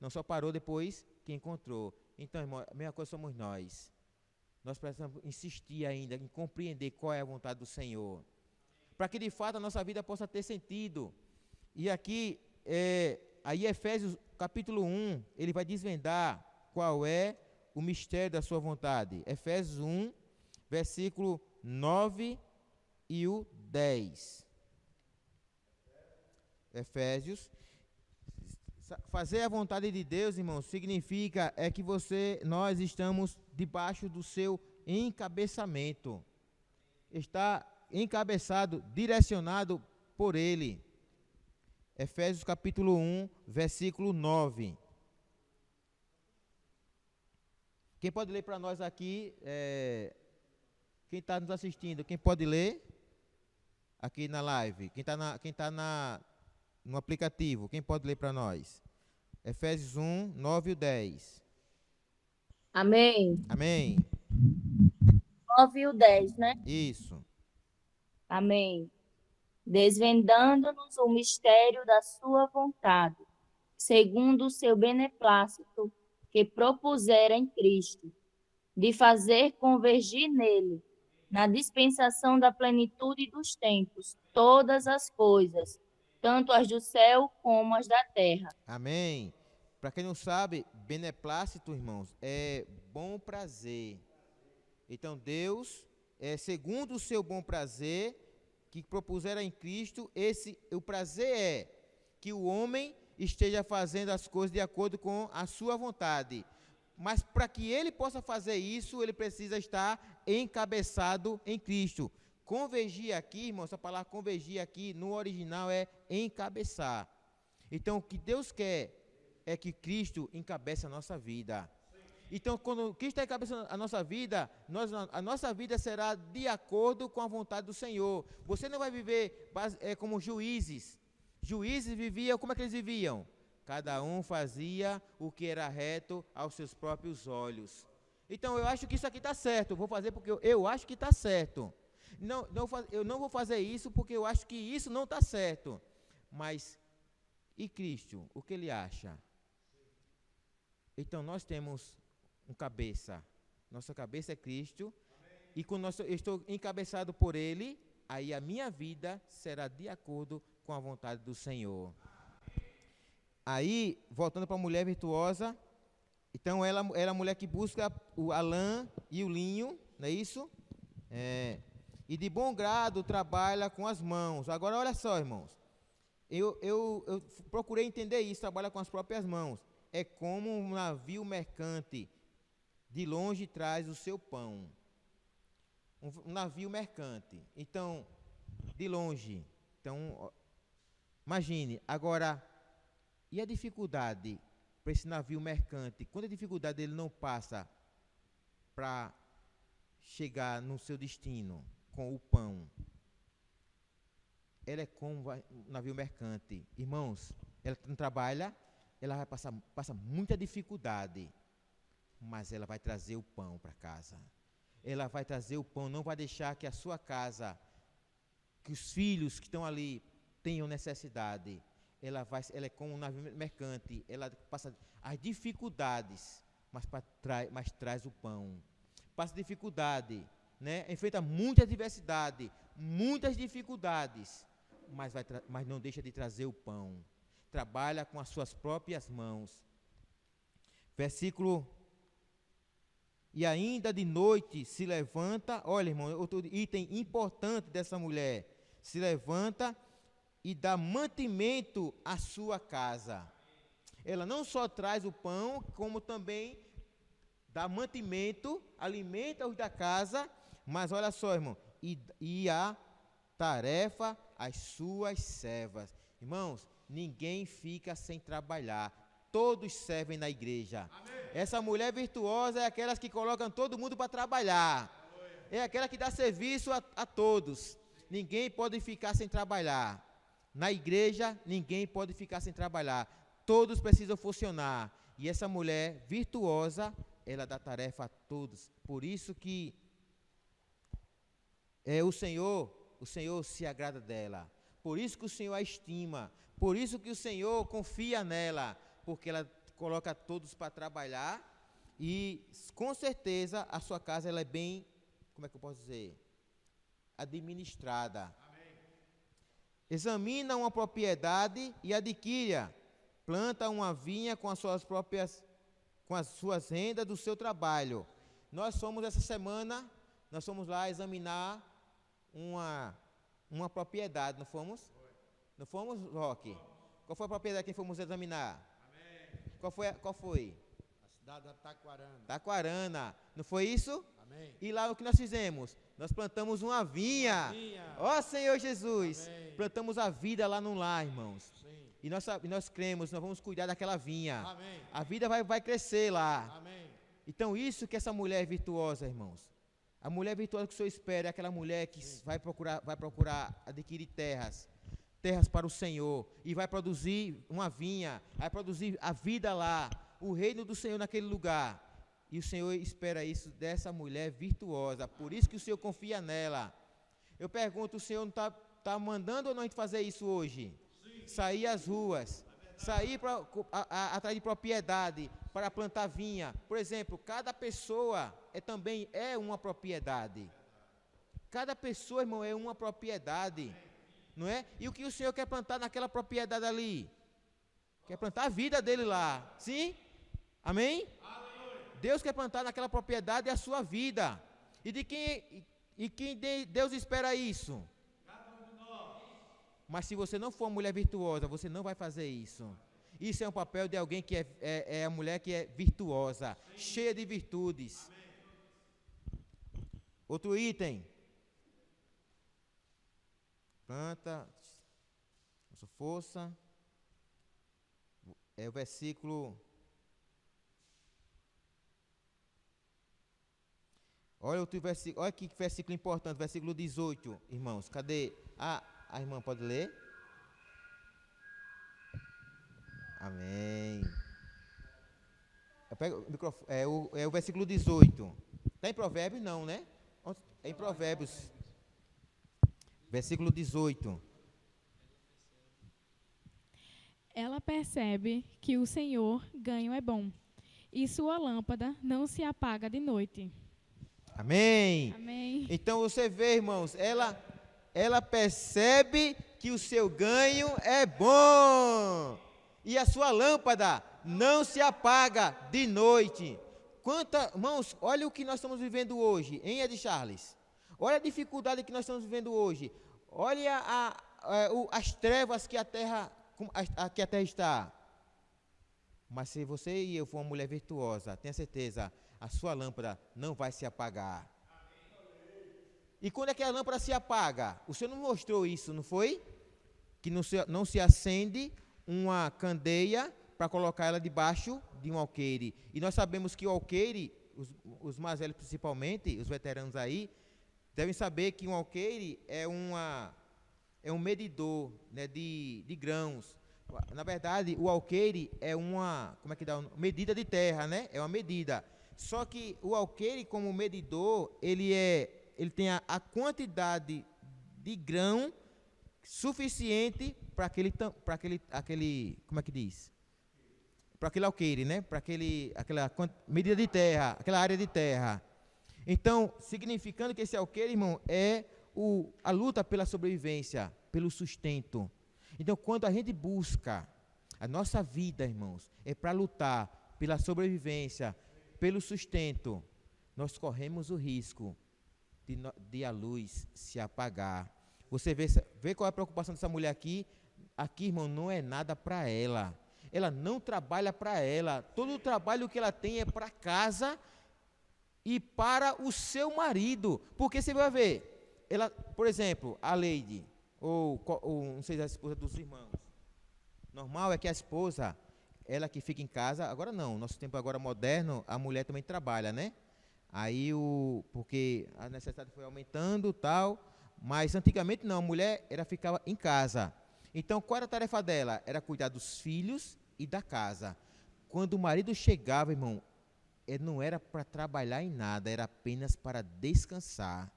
Não, só parou depois que encontrou. Então, irmão, a mesma coisa somos nós. Nós precisamos insistir ainda em compreender qual é a vontade do Senhor, para que de fato a nossa vida possa ter sentido. E aqui, aí Efésios capítulo 1, ele vai desvendar qual é o mistério da sua vontade. Efésios 1, versículo 9 e o 10. Efésios. Fazer a vontade de Deus, irmãos, significa que nós estamos debaixo do seu encabeçamento. Está encabeçado, direcionado por Ele. Efésios capítulo 1, versículo 9. Quem pode ler para nós aqui? Quem está nos assistindo, quem pode ler? Aqui na live. Quem está no aplicativo, quem pode ler para nós? Efésios 1, 9 e 10. Amém. Amém. 9 e o 10, né? Isso. Amém. Desvendando-nos o mistério da sua vontade, segundo o seu beneplácito, que propusera em Cristo, de fazer convergir nele, na dispensação da plenitude dos tempos, todas as coisas, tanto as do céu como as da terra. Amém. Para quem não sabe, beneplácito, irmãos, é bom prazer. Então Deus, segundo o seu bom prazer, que propusera em Cristo, o prazer é que o homem esteja fazendo as coisas de acordo com a sua vontade. Mas para que ele possa fazer isso, ele precisa estar encabeçado em Cristo. Convergir aqui, irmãos, essa palavra convergir aqui no original é encabeçar. Então, o que Deus quer é que Cristo encabece a nossa vida. Então, quando Cristo está encabeçando a nossa vida, a nossa vida será de acordo com a vontade do Senhor. Você não vai viver como juízes. Juízes viviam, como é que eles viviam? Cada um fazia o que era reto aos seus próprios olhos. Então, eu acho que isso aqui está certo. Eu vou fazer porque eu acho que está certo. Eu não vou fazer isso porque eu acho que isso não está certo. Mas, e Cristo? O que ele acha? Então, nós temos um cabeça. Nossa cabeça é Cristo. E quando eu estou encabeçado por Ele, aí a minha vida será de acordo com a vontade do Senhor. Aí, voltando para a mulher virtuosa, então ela é a mulher que busca a lã e o linho, não é isso? E de bom grado trabalha com as mãos. Agora, olha só, irmãos. Eu procurei entender isso, trabalha com as próprias mãos. É como um navio mercante, de longe traz o seu pão. Um navio mercante. Então, de longe. Então, imagine, agora, e a dificuldade para esse navio mercante? Quando a dificuldade ele não passa para chegar no seu destino com o pão, ela é como um navio mercante. Irmãos, ela não trabalha, ela vai passa muita dificuldade, mas ela vai trazer o pão para casa. ela vai trazer o pão, não vai deixar que a sua casa, que os filhos que estão ali tenham necessidade. Ela é como um navio mercante, ela passa as dificuldades, mas traz o pão. Passa dificuldade, né? Enfrenta muita adversidade, muitas dificuldades, mas não deixa de trazer o pão. Trabalha com as suas próprias mãos. Versículo: e ainda de noite se levanta, olha, irmão, outro item importante dessa mulher, se levanta e dá mantimento à sua casa. Ela não só traz o pão, como também dá mantimento, alimenta os da casa, mas olha só, irmão, e a tarefa às suas servas. Irmãos, ninguém fica sem trabalhar, todos servem na igreja. Amém. Essa mulher virtuosa é aquelas que colocam todo mundo para trabalhar, é aquela que dá serviço a todos. Ninguém pode ficar sem trabalhar. Na igreja, ninguém pode ficar sem trabalhar. Todos precisam funcionar. E essa mulher virtuosa, ela dá tarefa a todos. Por isso que o Senhor se agrada dela. Por isso que o Senhor a estima. Por isso que o Senhor confia nela. Porque ela coloca todos para trabalhar. E com certeza a sua casa ela é bem, como é que eu posso dizer? Administrada. Examina uma propriedade e adquira. Planta uma vinha com as suas rendas do seu trabalho. Nós fomos essa semana, nós fomos lá examinar uma propriedade, não fomos? Não fomos, Roque? Qual foi a propriedade que fomos examinar? Amém. Qual foi? A cidade da Taquarana. Taquarana. Não foi isso? Amém. E lá o que nós fizemos? Nós plantamos uma vinha. Ó Senhor Jesus. Amém. Plantamos a vida lá no lar, irmãos. Sim. E nós cremos, nós vamos cuidar daquela vinha. Amém. A vida vai crescer lá. Amém. Então isso que essa mulher é virtuosa, irmãos. A mulher virtuosa que o Senhor espera é aquela mulher que vai procurar adquirir terras para o Senhor, e vai produzir uma vinha, vai produzir a vida lá, o reino do Senhor naquele lugar. E o Senhor espera isso dessa mulher virtuosa, por isso que o Senhor confia nela. Eu pergunto, o Senhor não está mandando ou não a gente fazer isso hoje? Sim. Sair às ruas, sair atrás de propriedade, para plantar vinha. Por exemplo, cada pessoa também é uma propriedade. Cada pessoa, irmão, é uma propriedade. Não é? E o que o Senhor quer plantar naquela propriedade ali? Quer plantar a vida dele lá. Sim? Amém? Deus quer plantar naquela propriedade a sua vida. E quem Deus espera isso? Mas se você não for uma mulher virtuosa, você não vai fazer isso. Isso é um papel de alguém que é a mulher que é virtuosa, cheia de virtudes. Outro item. Planta sua força. É o versículo. Olha outro versículo. Olha que versículo importante, versículo 18, irmãos. Cadê? A irmã pode ler? Amém. Eu pego o microfone. É o versículo 18. Está em Provérbios? Não, né? É em Provérbios. Versículo 18. Ela percebe que o Senhor ganho é bom, e sua lâmpada não se apaga de noite. Amém. Amém. Então você vê, irmãos, ela percebe que o seu ganho é bom, e a sua lâmpada não se apaga de noite. Irmãos, olha o que nós estamos vivendo hoje, hein, Ed Charles? Olha a dificuldade que nós estamos vivendo hoje. Olha as trevas que a terra está. Mas se você e eu for uma mulher virtuosa, tenha certeza, a sua lâmpada não vai se apagar. E quando é que a lâmpada se apaga? O Senhor não mostrou isso, não foi? Que não se acende uma candeia para colocar ela debaixo de um alqueire. E nós sabemos que o alqueire, os mais velhos principalmente, os veteranos aí, devem saber que um alqueire é um medidor, né, de grãos. Na verdade, o alqueire é uma medida de terra, né? É uma medida. Só que o alqueire, como medidor, ele tem a quantidade de grão suficiente para aquele, como é que diz? Para aquele alqueire, né? Para aquela medida de terra, aquela área de terra. Então, significando que esse alqueire, irmão, é a luta pela sobrevivência, pelo sustento. Então, quando a gente busca a nossa vida, irmãos, é para lutar pela sobrevivência, pelo sustento, nós corremos o risco de a luz se apagar. Você vê qual é a preocupação dessa mulher aqui? Aqui, irmão, não é nada para ela. Ela não trabalha para ela. Todo o trabalho que ela tem é para casa e para o seu marido. Porque você vai ver, ela, por exemplo, a Leide, ou não sei, a esposa dos irmãos. Normal é que a esposa, ela que fica em casa, agora não, nosso tempo agora moderno, a mulher também trabalha, né? Aí, porque a necessidade foi aumentando, tal, mas antigamente não, a mulher ficava em casa. Então, qual era a tarefa dela? Era cuidar dos filhos e da casa. Quando o marido chegava, irmão, não era para trabalhar em nada, era apenas para descansar.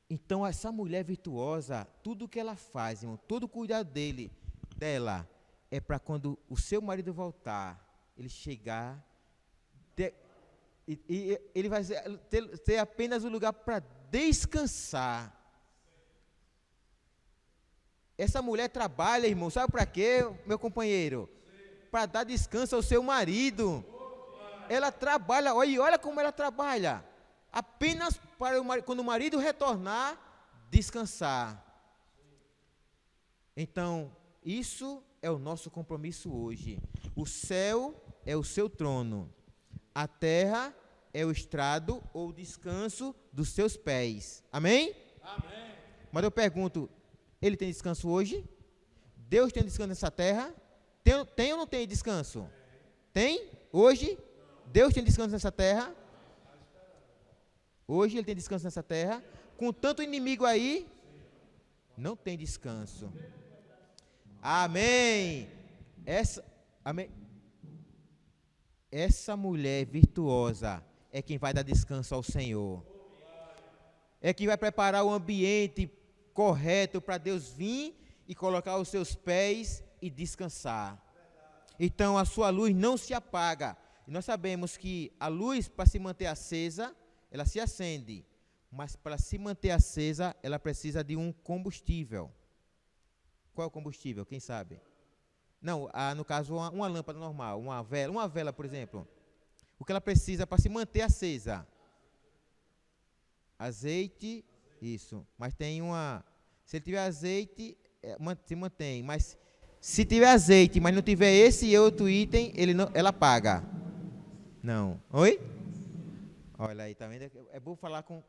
Então, essa mulher virtuosa, tudo que ela faz, irmão, todo o cuidado dela, é para quando o seu marido voltar, ele chegar, e ele vai ter apenas um lugar para descansar. Essa mulher trabalha, irmão, sabe para quê, meu companheiro? Para dar descanso ao seu marido. Ela trabalha, olha como ela trabalha. Apenas para quando o marido retornar, descansar. Então, isso é o nosso compromisso hoje. O céu é o seu trono. A terra é o estrado ou o descanso dos seus pés. Amém? Amém. Mas eu pergunto, ele tem descanso hoje? Deus tem descanso nessa terra? Tem ou não tem descanso? Tem? Hoje? Deus tem descanso nessa terra? Hoje ele tem descanso nessa terra? Com tanto inimigo aí, não tem descanso. Amém. Amém. Essa mulher virtuosa é quem vai dar descanso ao Senhor. É quem vai preparar o ambiente correto para Deus vir e colocar os seus pés e descansar. Então a sua luz não se apaga. E nós sabemos que a luz, para se manter acesa, ela se acende. Mas para se manter acesa, ela precisa de um combustível. Qual é o combustível? Quem sabe? Não, no caso, uma lâmpada normal, uma vela, por exemplo. O que ela precisa para se manter acesa? Azeite, isso. Mas tem se ele tiver azeite, se mantém. Mas se tiver azeite, mas não tiver esse e outro item, ela apaga. Não. Oi? Olha aí, tá vendo? É bom falar com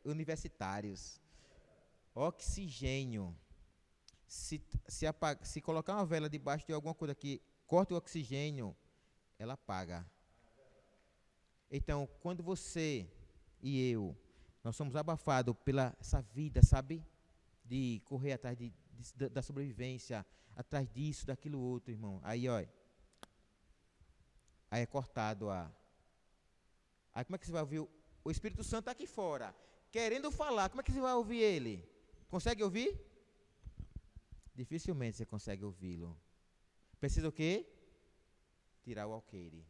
universitários. Oxigênio. Se colocar uma vela debaixo de alguma coisa que corta o oxigênio, ela apaga. Então, quando você e eu, nós somos abafados pela essa vida, sabe? De correr atrás da sobrevivência, atrás disso, daquilo outro, irmão. Aí, ó. Aí é cortado Aí como é que você vai ouvir? O Espírito Santo está aqui fora, querendo falar. Como é que você vai ouvir ele? Consegue ouvir? Dificilmente você consegue ouvi-lo. Precisa o quê? Tirar o alqueire.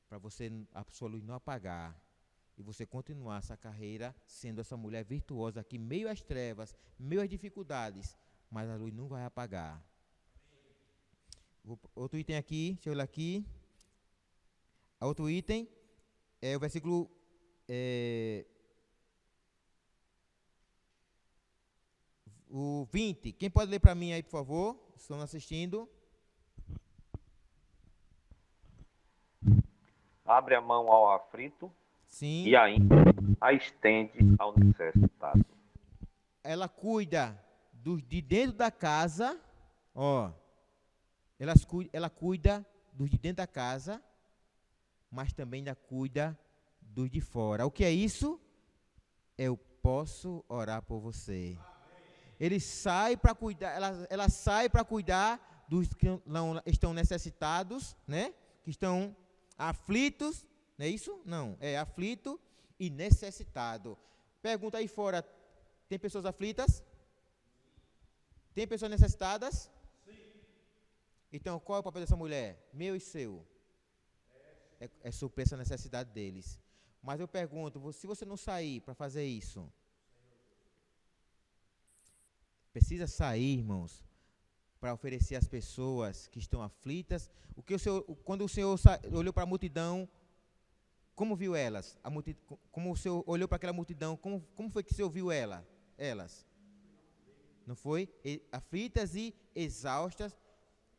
Para a sua luz não apagar. E você continuar essa carreira sendo essa mulher virtuosa aqui, meio às trevas, meio às dificuldades. Mas a luz não vai apagar. Outro item aqui, deixa eu olhar aqui. Outro item é o versículo o 20. Quem pode ler para mim aí, por favor? Estão assistindo. Abre a mão ao aflito. Sim. E ainda a estende ao necessitado. Ela cuida de dentro da casa, ó. Ela cuida dos de dentro da casa, mas também ainda cuida dos de fora. O que é isso? Eu posso orar por você. Ele sai para cuidar, ela sai para cuidar dos que não estão necessitados, né? Que estão aflitos, não é isso? Não, é aflito e necessitado. Pergunta aí fora, tem pessoas aflitas? Tem pessoas necessitadas? Sim. Então, qual é o papel dessa mulher? Meu e seu. É suprir essa necessidade deles. Mas eu pergunto, se você não sair para fazer isso, precisa sair, irmãos, para oferecer às pessoas que estão aflitas. Quando o Senhor olhou para a multidão, como viu elas? Como o Senhor olhou para aquela multidão, como foi que o Senhor viu elas? Não foi? Aflitas e exaustas,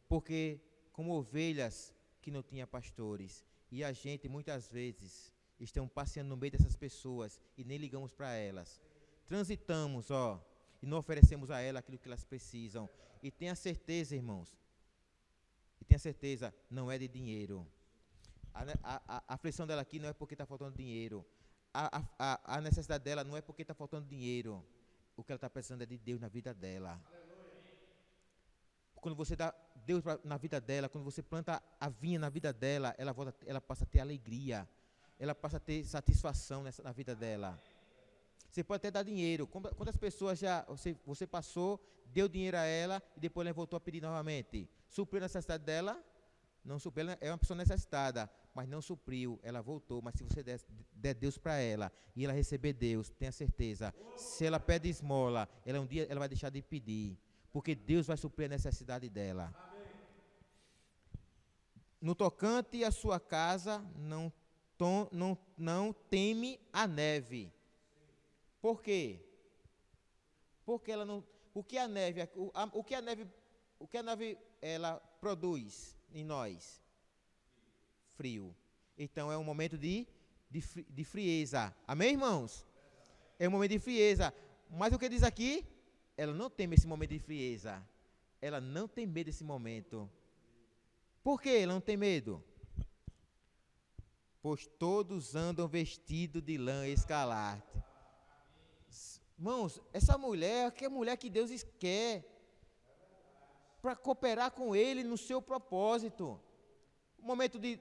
porque como ovelhas que não tinham pastores. E a gente, muitas vezes, estamos passeando no meio dessas pessoas e nem ligamos para elas. Transitamos, e não oferecemos a elas aquilo que elas precisam. E tenha certeza, irmãos, não é de dinheiro. A aflição dela aqui não é porque está faltando dinheiro. A necessidade dela não é porque está faltando dinheiro. O que ela está precisando é de Deus na vida dela. Quando você dá Deus na vida dela, quando você planta a vinha na vida dela, ela passa a ter alegria, ela passa a ter satisfação na vida dela. Você pode até dar dinheiro. Quantas pessoas você passou, deu dinheiro a ela e depois ela voltou a pedir novamente? Supriu a necessidade dela? Não supriu, ela é uma pessoa necessitada, mas não supriu, ela voltou. Mas se você der Deus para ela e ela receber Deus, tenha certeza, se ela pede esmola, um dia ela vai deixar de pedir, porque Deus vai suprir a necessidade dela. Amém. No tocante à sua casa, não teme a neve. Por quê? Porque ela não. O que a neve ela produz em nós? Frio. Então é um momento de frieza. Amém, irmãos? É um momento de frieza. Mas o que diz aqui? Ela não teme esse momento de frieza. Ela não tem medo desse momento. Por que ela não tem medo? Pois todos andam vestidos de lã escarlate. Irmãos, essa mulher é a mulher que Deus quer para cooperar com Ele no seu propósito. No momento de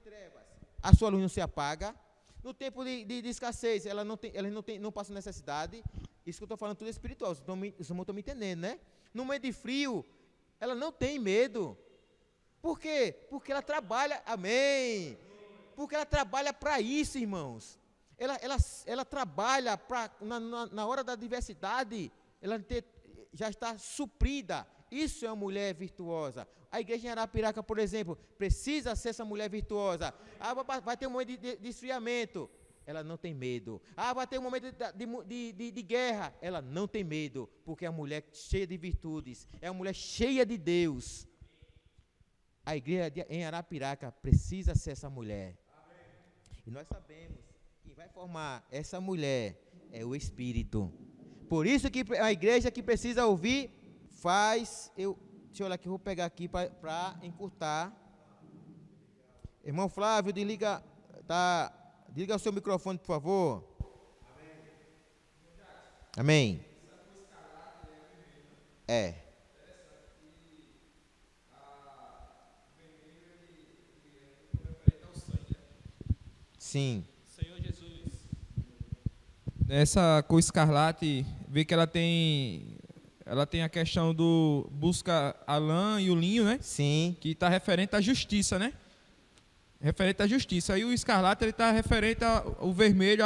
trevas, a sua luz não se apaga. No tempo de escassez, ela não passa necessidade. Isso que eu estou falando tudo é espiritual, vocês estão me entendendo, né? No momento de frio, ela não tem medo. Por quê? Porque ela trabalha, amém. Porque ela trabalha para isso, irmãos. Ela trabalha na hora da adversidade, já está suprida. Isso é uma mulher virtuosa. A igreja em Arapiraca, por exemplo, precisa ser essa mulher virtuosa. Vai ter um momento de esfriamento. Ela não tem medo. Vai ter um momento de guerra. Ela não tem medo, porque é uma mulher cheia de virtudes. É uma mulher cheia de Deus. A igreja em Arapiraca precisa ser essa mulher. E nós sabemos que vai formar essa mulher é o Espírito. Por isso que a igreja que precisa ouvir deixa eu olhar aqui, vou pegar aqui para encurtar. Irmão Flávio, desliga o seu microfone, por favor. Amém. É. Sim. Senhor Jesus. Nessa cor escarlate, vê que ela tem a questão do busca a lã e o linho, né? Sim. Que está referente à justiça, né? Referente à justiça. Aí o escarlate ele está referente ao vermelho,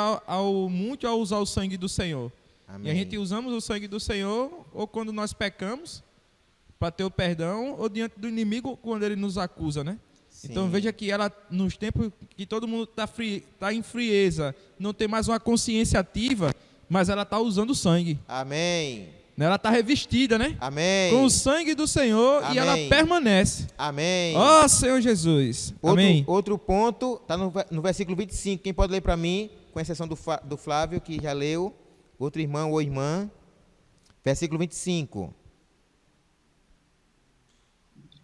muito ao usar o sangue do Senhor. Amém. E a gente usamos o sangue do Senhor ou quando nós pecamos para ter o perdão ou diante do inimigo quando ele nos acusa, né? Sim. Então veja que ela, nos tempos que todo mundo está em frieza, não tem mais uma consciência ativa, mas ela está usando o sangue. Amém. Ela está revestida, né? Amém. Com o sangue do Senhor. Amém. E ela permanece. Amém. Ó Senhor Jesus. Amém. Outro ponto, está no versículo 25. Quem pode ler para mim, com exceção do Flávio, que já leu. Outro irmão ou irmã. Versículo 25.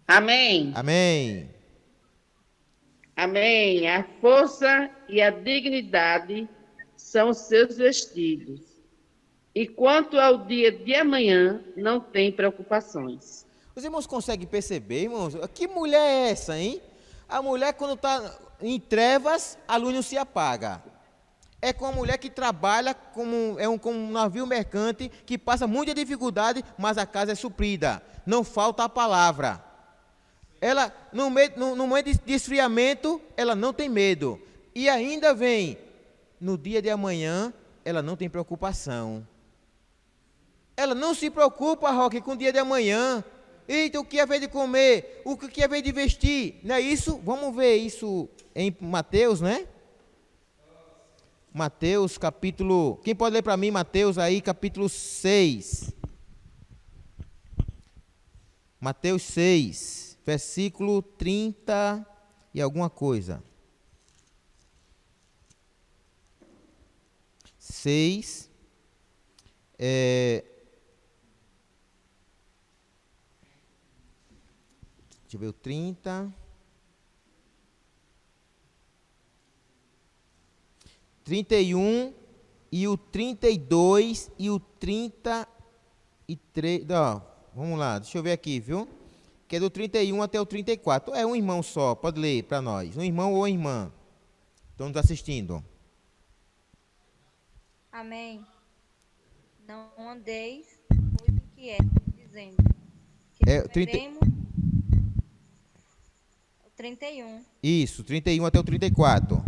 Amém. Amém. Amém. A força e a dignidade são os seus vestidos. E quanto ao dia de amanhã, não tem preocupações. Os irmãos conseguem perceber, irmãos? Que mulher é essa, hein? A mulher, quando está em trevas, a luz não se apaga. É com a mulher que trabalha como um navio mercante, que passa muita dificuldade, mas a casa é suprida. Não falta a palavra. Ela, no momento de esfriamento, ela não tem medo. E ainda vem, no dia de amanhã, ela não tem preocupação. Ela não se preocupa, Roque, com o dia de amanhã. Eita, o que é vez de comer? O que é vez de vestir? Não é isso? Vamos ver isso em Mateus, né? Mateus, capítulo... Quem pode ler para mim, Mateus, aí, capítulo 6. Mateus 6, versículo 30 e alguma coisa. 6, deixa eu ver o 30. 31 e o 32 e o 33. Ó, vamos lá, deixa eu ver aqui, viu? Que é do 31 até o 34. É um irmão só, pode ler para nós. Um irmão ou irmã. Estão nos assistindo. Amém. Não andeis, pois inquietos, dizendo que comeremos... 31. Isso, 31 até o 34.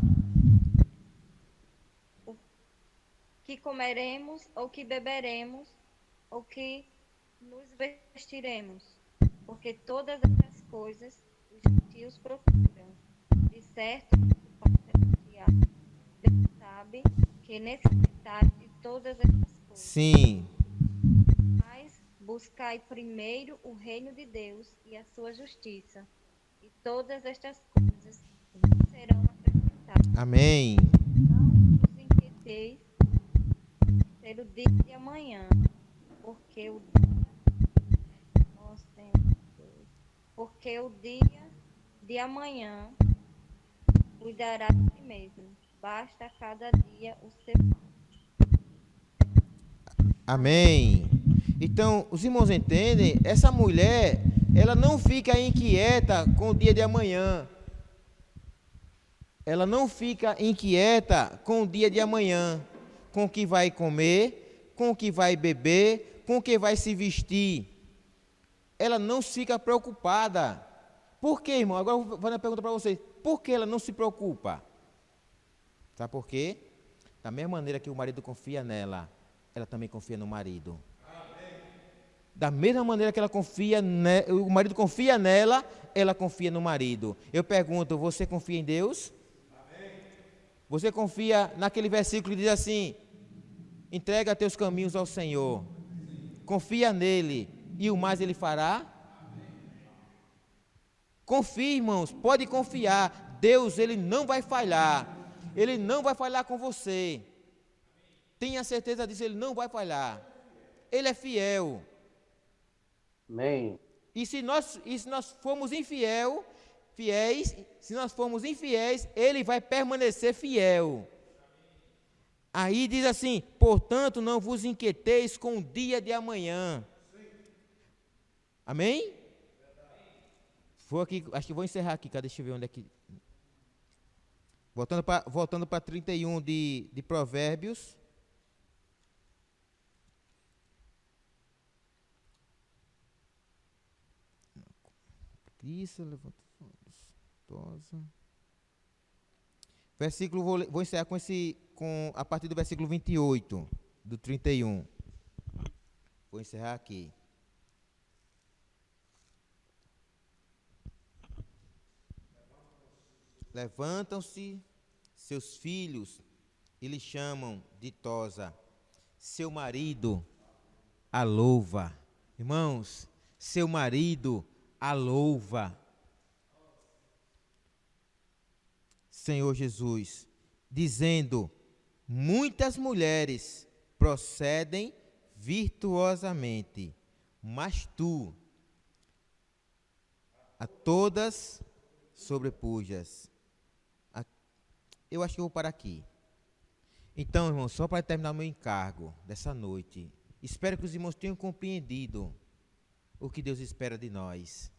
Que comeremos, ou que beberemos, ou que nos vestiremos, porque todas essas coisas os gentios procuram. De certo, Deus sabe que necessitais de todas essas coisas. Sim. Mas buscai primeiro o reino de Deus e a sua justiça, e todas estas coisas vos serão acrescentadas. Amém. Não vos inquieteis pelo dia de amanhã, porque o dia de amanhã cuidará de si mesmo. Basta a cada dia o seu mal. Amém. Então, os irmãos entendem? Essa mulher, ela não fica inquieta com o dia de amanhã. Ela não fica inquieta com o dia de amanhã, com o que vai comer, com o que vai beber, com o que vai se vestir. Ela não fica preocupada. Por quê, irmão? Agora eu vou fazer uma pergunta para vocês. Por que ela não se preocupa? Sabe por quê? Da mesma maneira que o marido confia nela, ela também confia no marido. Da mesma maneira que ela confia, o marido confia nela, ela confia no marido. Eu pergunto, você confia em Deus? Você confia naquele versículo que diz assim: entrega teus caminhos ao Senhor, confia nele e o mais ele fará? Confie, irmãos, pode confiar. Deus, ele não vai falhar. Ele não vai falhar com você. Tenha certeza disso, ele não vai falhar. Ele é fiel. Amém. E se nós formos fiéis, se nós formos infiéis, ele vai permanecer fiel. Aí diz assim: portanto, não vos inquieteis com o dia de amanhã. Amém? Vou aqui, acho que vou encerrar aqui, cara, deixa eu ver onde é que... Voltando para 31 de Provérbios. Isso, levanta versículo, vou encerrar a partir do versículo 28, do 31. Vou encerrar aqui. Levantam-se seus filhos e lhe chamam ditosa. Seu marido a louva. Irmãos, seu marido a louva. Senhor Jesus, dizendo: muitas mulheres procedem virtuosamente, mas tu a todas sobrepujas. Eu acho que eu vou parar aqui. Então, irmãos, só para terminar o meu encargo dessa noite, espero que os irmãos tenham compreendido o que Deus espera de nós.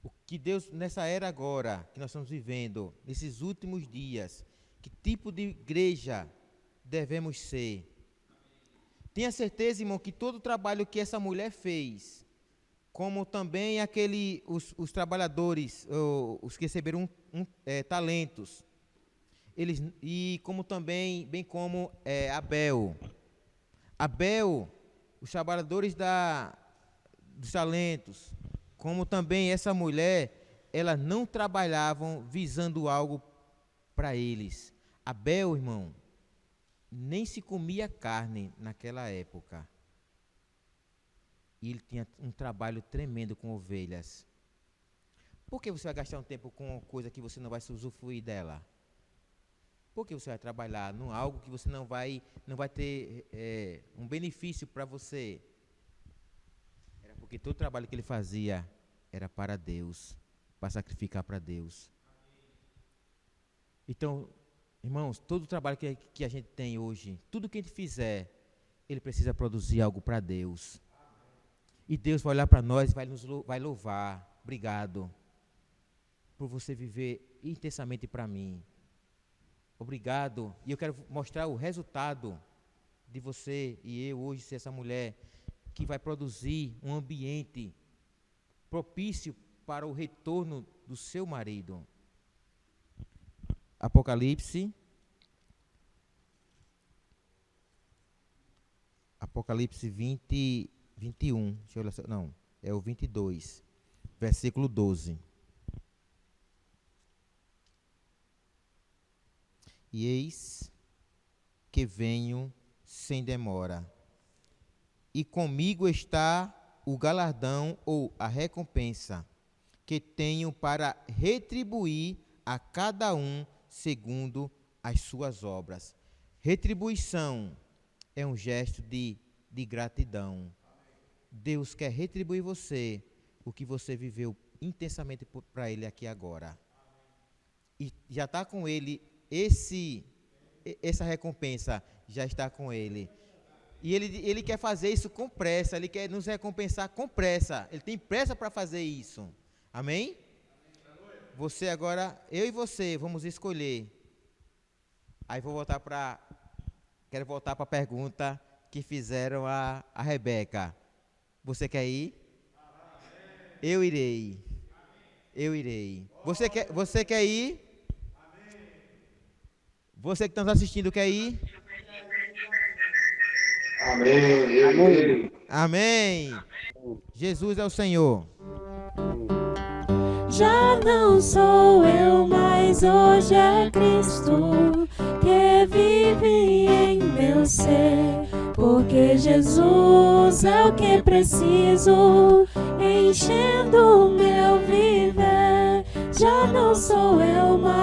O que Deus, nessa era agora, que nós estamos vivendo, nesses últimos dias, que tipo de igreja devemos ser? Tenha certeza, irmão, que todo o trabalho que essa mulher fez, como também os trabalhadores, os que receberam talentos, e como também, bem como Abel, os trabalhadores dos talentos, como também essa mulher, elas não trabalhavam visando algo para eles. Abel, irmão, nem se comia carne naquela época. E ele tinha um trabalho tremendo com ovelhas. Por que você vai gastar um tempo com coisa que você não vai se usufruir dela? Por que você vai trabalhar em algo que você não vai ter um benefício para você? Era porque todo o trabalho que ele fazia era para Deus, para sacrificar para Deus. Então, irmãos, todo o trabalho que a gente tem hoje, tudo que a gente fizer, ele precisa produzir algo para Deus. E Deus vai olhar para nós e vai louvar. Obrigado por você viver intensamente para mim. Obrigado. E eu quero mostrar o resultado de você e eu hoje ser essa mulher que vai produzir um ambiente propício para o retorno do seu marido. Apocalipse 20, 21. Deixa eu olhar, não, é o 22, versículo 12. E eis que venho sem demora, e comigo está o galardão ou a recompensa que tenho para retribuir a cada um segundo as suas obras. Retribuição é um gesto de gratidão. Deus quer retribuir você o que você viveu intensamente para Ele aqui agora. E já está com Ele, essa recompensa já está com Ele. E ele quer fazer isso com pressa, Ele quer nos recompensar com pressa. Ele tem pressa para fazer isso. Amém? Você agora, eu e você, vamos escolher. Aí quero voltar para a pergunta que fizeram a Rebeca. Você quer ir? Eu irei. Eu irei. Você quer ir? Você que está nos assistindo quer ir? Amém. Amém. Jesus é o Senhor. Já não sou eu, mas hoje é Cristo que vive em meu ser. Porque Jesus é o que preciso, enchendo o meu viver. Já não sou eu, mas